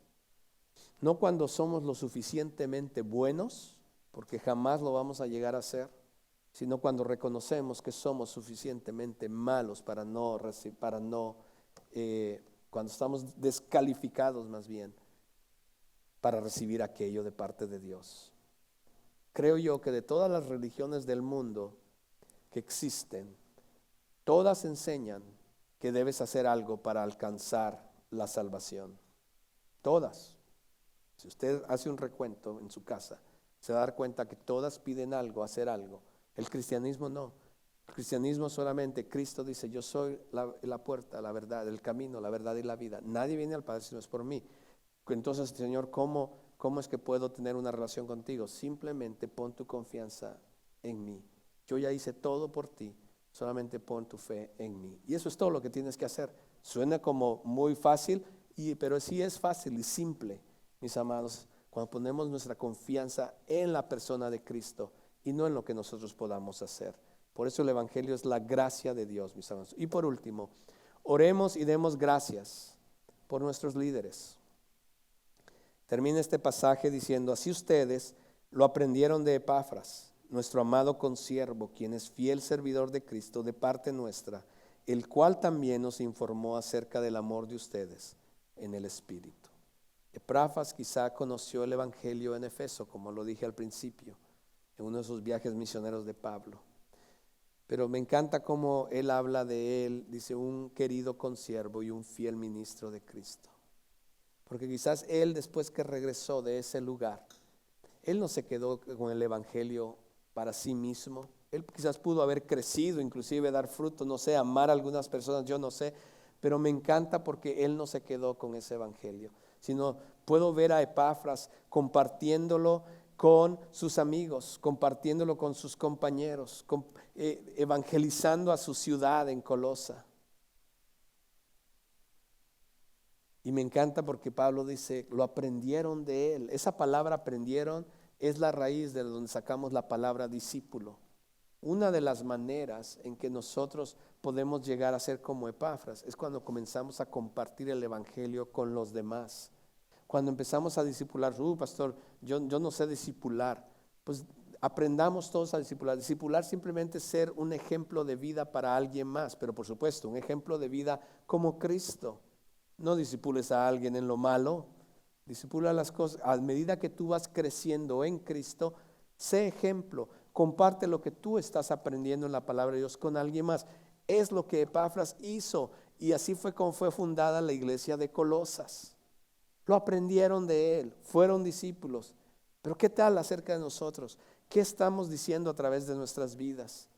A: No cuando somos lo suficientemente buenos, porque jamás lo vamos a llegar a ser, sino cuando reconocemos que somos suficientemente malos cuando estamos descalificados más bien para recibir aquello de parte de Dios. Creo yo que de todas las religiones del mundo que existen, todas enseñan que debes hacer algo para alcanzar la salvación. Todas. Si usted hace un recuento en su casa, se va a dar cuenta que todas piden algo, hacer algo. El cristianismo no. El cristianismo solamente, Cristo dice, yo soy la puerta, la verdad, el camino, la verdad y la vida. Nadie viene al Padre si no es por mí. Entonces, Señor, ¿cómo es que puedo tener una relación contigo? Simplemente pon tu confianza en mí. Yo ya hice todo por ti. Solamente pon tu fe en mí. Y eso es todo lo que tienes que hacer. Suena como muy fácil, pero sí es fácil y simple, mis amados, cuando ponemos nuestra confianza en la persona de Cristo y no en lo que nosotros podamos hacer. Por eso el evangelio es la gracia de Dios, mis amados. Y por último, oremos y demos gracias por nuestros líderes. Termina este pasaje diciendo, así ustedes lo aprendieron de Epafras, nuestro amado consiervo, quien es fiel servidor de Cristo de parte nuestra, el cual también nos informó acerca del amor de ustedes en el Espíritu. Epafras quizá conoció el evangelio en Efeso, como lo dije al principio, en uno de sus viajes misioneros de Pablo. Pero me encanta cómo él habla de él, dice un querido consiervo y un fiel ministro de Cristo. Porque quizás él, después que regresó de ese lugar, él no se quedó con el evangelio para sí mismo. Él quizás pudo haber crecido, inclusive dar fruto, no sé, amar a algunas personas, yo no sé, pero me encanta porque él no se quedó con ese evangelio, sino puedo ver a Epafras compartiéndolo con sus amigos, compartiéndolo con sus compañeros, evangelizando a su ciudad en Colosa. Y me encanta porque Pablo dice, lo aprendieron de él. Esa palabra aprendieron es la raíz de donde sacamos la palabra discípulo. Una de las maneras en que nosotros podemos llegar a ser como Epafras es cuando comenzamos a compartir el evangelio con los demás. Cuando empezamos a discipular, pastor, yo no sé discipular, pues aprendamos todos a discipular. Discipular simplemente es ser un ejemplo de vida para alguien más, pero por supuesto, un ejemplo de vida como Cristo. No discipules a alguien en lo malo, discipula las cosas. A medida que tú vas creciendo en Cristo, sé ejemplo, comparte lo que tú estás aprendiendo en la palabra de Dios con alguien más. Es lo que Epafras hizo, y así fue como fue fundada la iglesia de Colosas. Lo aprendieron de él, fueron discípulos. Pero ¿qué tal acerca de nosotros? ¿Qué estamos diciendo a través de nuestras vidas?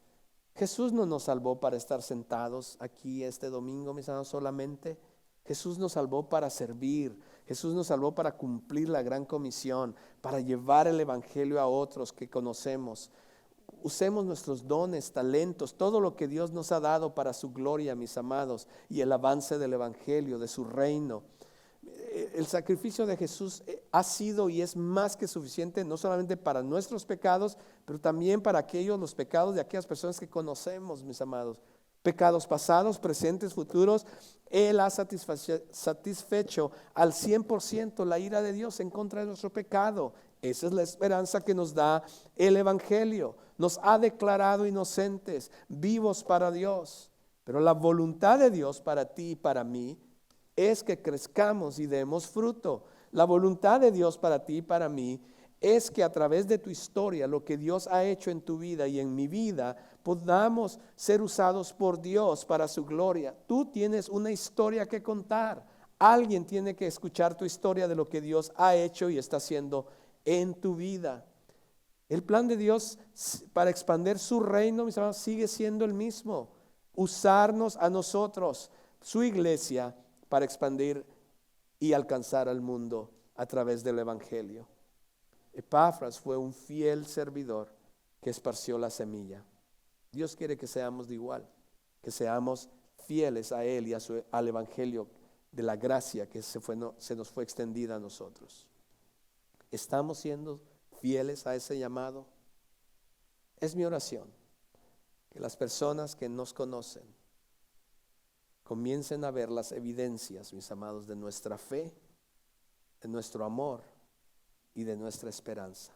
A: Jesús no nos salvó para estar sentados aquí este domingo, mis hermanos, solamente. Jesús nos salvó para servir. Jesús nos salvó para cumplir la gran comisión, para llevar el evangelio a otros que conocemos. Usemos nuestros dones, talentos, todo lo que Dios nos ha dado para su gloria, mis amados, y el avance del evangelio, de su reino. El sacrificio de Jesús ha sido y es más que suficiente, no solamente para nuestros pecados, pero también para los pecados de aquellas personas que conocemos, mis amados. Pecados pasados, presentes, futuros. Él ha satisfecho al 100% la ira de Dios en contra de nuestro pecado. Esa es la esperanza que nos da el evangelio. Nos ha declarado inocentes, vivos para Dios. Pero la voluntad de Dios para ti y para mí es que crezcamos y demos fruto. La voluntad de Dios para ti y para mí es que a través de tu historia, lo que Dios ha hecho en tu vida y en mi vida, podamos ser usados por Dios para su gloria. Tú tienes una historia que contar. Alguien tiene que escuchar tu historia de lo que Dios ha hecho y está haciendo en tu vida. El plan de Dios para expandir su reino, mis hermanos, sigue siendo el mismo. Usarnos a nosotros, su iglesia, para expandir y alcanzar al mundo a través del evangelio. Epafras fue un fiel servidor que esparció la semilla. Dios quiere que seamos de igual, que seamos fieles a Él y al evangelio de la gracia que se nos fue extendida a nosotros. ¿Estamos siendo fieles a ese llamado? Es mi oración que las personas que nos conocen comiencen a ver las evidencias, mis amados, de nuestra fe, de nuestro amor y de nuestra esperanza.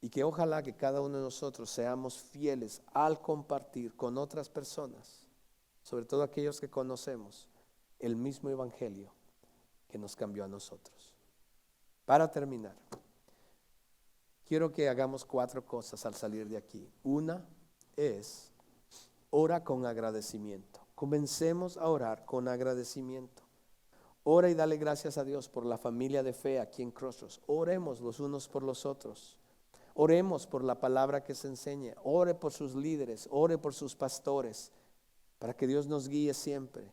A: Y que ojalá que cada uno de nosotros seamos fieles al compartir con otras personas, sobre todo aquellos que conocemos, el mismo evangelio que nos cambió a nosotros. Para terminar, quiero que hagamos 4 cosas al salir de aquí. Una es, ora con agradecimiento. Comencemos a orar con agradecimiento. Ora y dale gracias a Dios por la familia de fe aquí en Crossroads. Oremos los unos por los otros. Oremos por la palabra que se enseña. Ore por sus líderes, ore por sus pastores, para que Dios nos guíe siempre.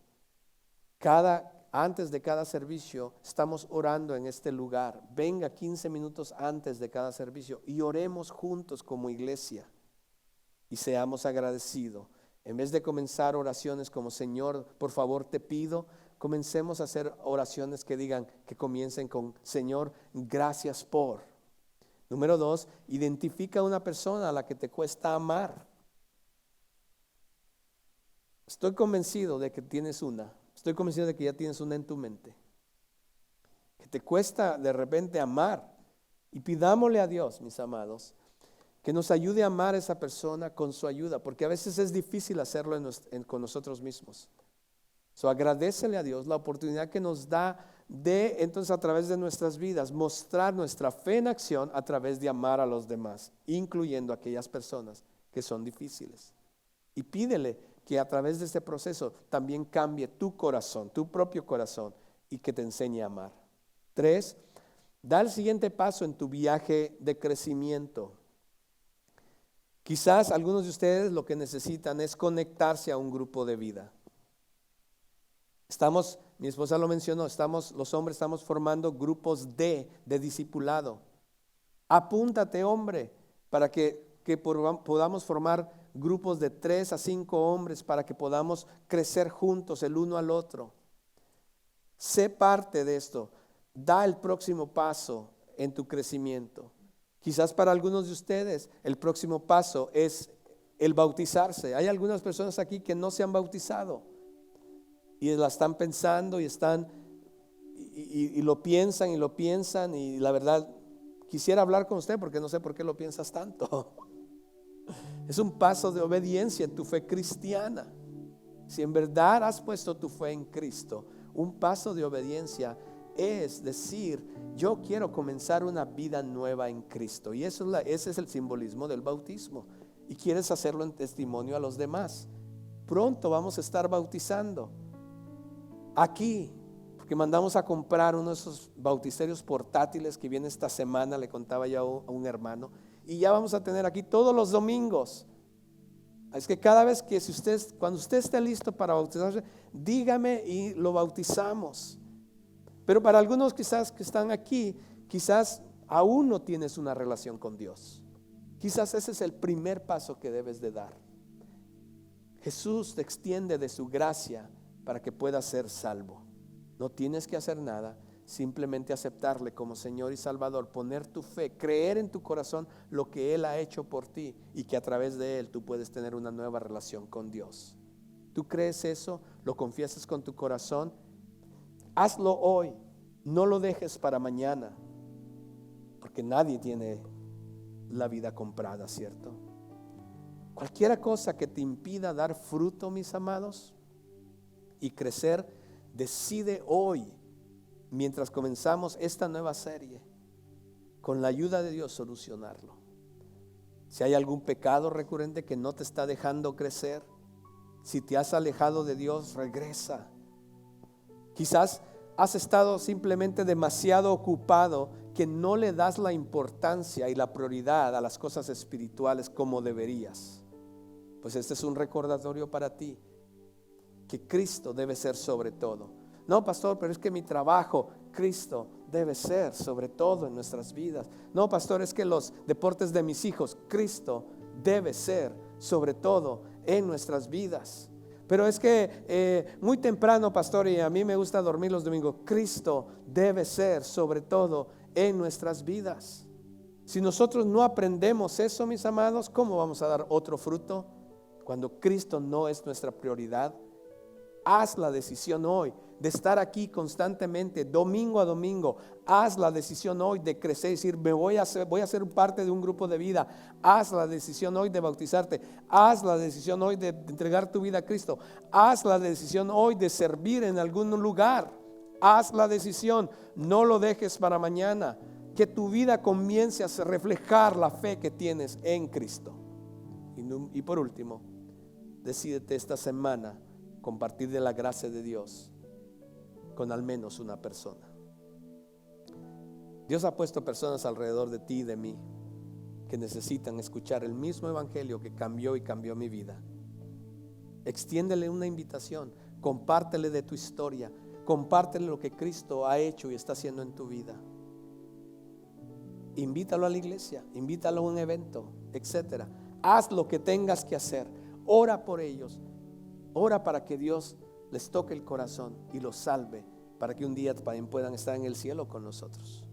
A: Antes de cada servicio estamos orando en este lugar. Venga 15 minutos antes de cada servicio y oremos juntos como iglesia y seamos agradecidos. En vez de comenzar oraciones como Señor, por favor te pido, comencemos a hacer oraciones que comiencen con Señor, gracias por. Número 2, identifica a una persona a la que te cuesta amar. Estoy convencido de que tienes una. Estoy convencido de que ya tienes una en tu mente, que te cuesta de repente amar. Y pidámosle a Dios, mis amados, que nos ayude a amar a esa persona con su ayuda, porque a veces es difícil hacerlo con nosotros mismos. Agradécele a Dios la oportunidad que nos da de entonces a través de nuestras vidas mostrar nuestra fe en acción a través de amar a los demás, incluyendo a aquellas personas que son difíciles. Y pídele que a través de este proceso también cambie tu corazón, tu propio corazón, y que te enseñe a amar. 3, da el siguiente paso en tu viaje de crecimiento. Quizás algunos de ustedes lo que necesitan es conectarse a un grupo de vida. Mi esposa lo mencionó, los hombres estamos formando grupos de discipulado. Apúntate, hombre, para que podamos formar grupos de 3 a 5 hombres para que podamos crecer juntos el uno al otro. Sé parte de esto. Da el próximo paso en tu crecimiento. Quizás para algunos de ustedes el próximo paso es el bautizarse. Hay algunas personas aquí que no se han bautizado y la están pensando y lo piensan y la verdad quisiera hablar con usted porque no sé por qué lo piensas tanto. Es un paso de obediencia en tu fe cristiana. Si en verdad has puesto tu fe en Cristo, un paso de obediencia es decir, yo quiero comenzar una vida nueva en Cristo. Y ese es el simbolismo del bautismo. Y quieres hacerlo en testimonio a los demás. pronto vamos a estar bautizando aquí, porque mandamos a comprar uno de esos bautisterios portátiles que viene esta semana, le contaba ya a un hermano, y ya vamos a tener aquí todos los domingos. Es que cada vez que cuando usted esté listo para bautizarse, dígame y lo bautizamos. Pero para algunos quizás que están aquí, quizás aún no tienes una relación con Dios. Quizás ese es el primer paso que debes de dar. Jesús te extiende de su gracia para que puedas ser salvo. No tienes que hacer nada, simplemente aceptarle como Señor y Salvador, poner tu fe, creer en tu corazón lo que Él ha hecho por ti y que a través de Él tú puedes tener una nueva relación con Dios. ¿Tú crees eso? ¿Lo confiesas con tu corazón? Hazlo hoy, no lo dejes para mañana, porque nadie tiene la vida comprada, ¿cierto? Cualquier cosa que te impida dar fruto, mis amados, y crecer, decide hoy, mientras comenzamos esta nueva serie, con la ayuda de Dios solucionarlo. Si hay algún pecado recurrente que no te está dejando crecer, si te has alejado de Dios, regresa. Quizás has estado simplemente demasiado ocupado que no le das la importancia y la prioridad a las cosas espirituales como deberías. Pues este es un recordatorio para ti, que Cristo debe ser sobre todo. No, pastor, pero es que mi trabajo, Cristo debe ser sobre todo en nuestras vidas. No, pastor, es que los deportes de mis hijos, Cristo debe ser sobre todo en nuestras vidas. Pero es que muy temprano, pastor, y a mí me gusta dormir los domingos, Cristo debe ser sobre todo en nuestras vidas. Si nosotros no aprendemos eso, mis amados, ¿cómo vamos a dar otro fruto? Cuando Cristo no es nuestra prioridad. Haz la decisión hoy de estar aquí constantemente, domingo a domingo. Haz la decisión hoy de crecer y decir, voy a ser parte de un grupo de vida. Haz la decisión hoy de bautizarte. Haz la decisión hoy de entregar tu vida a Cristo. Haz la decisión hoy de servir en algún lugar. Haz la decisión, no lo dejes para mañana. Que tu vida comience a reflejar la fe que tienes en Cristo. Y por último, decídete esta semana compartir de la gracia de Dios con al menos una persona. Dios ha puesto personas alrededor de ti y de mí que necesitan escuchar el mismo evangelio que cambió mi vida. Extiéndele una invitación, compártele de tu historia, compártele lo que Cristo ha hecho y está haciendo en tu vida. Invítalo a la iglesia, invítalo a un evento, etcétera. Haz lo que tengas que hacer. Ora por ellos. Ora para que Dios les toque el corazón y los salve, para que un día también puedan estar en el cielo con nosotros.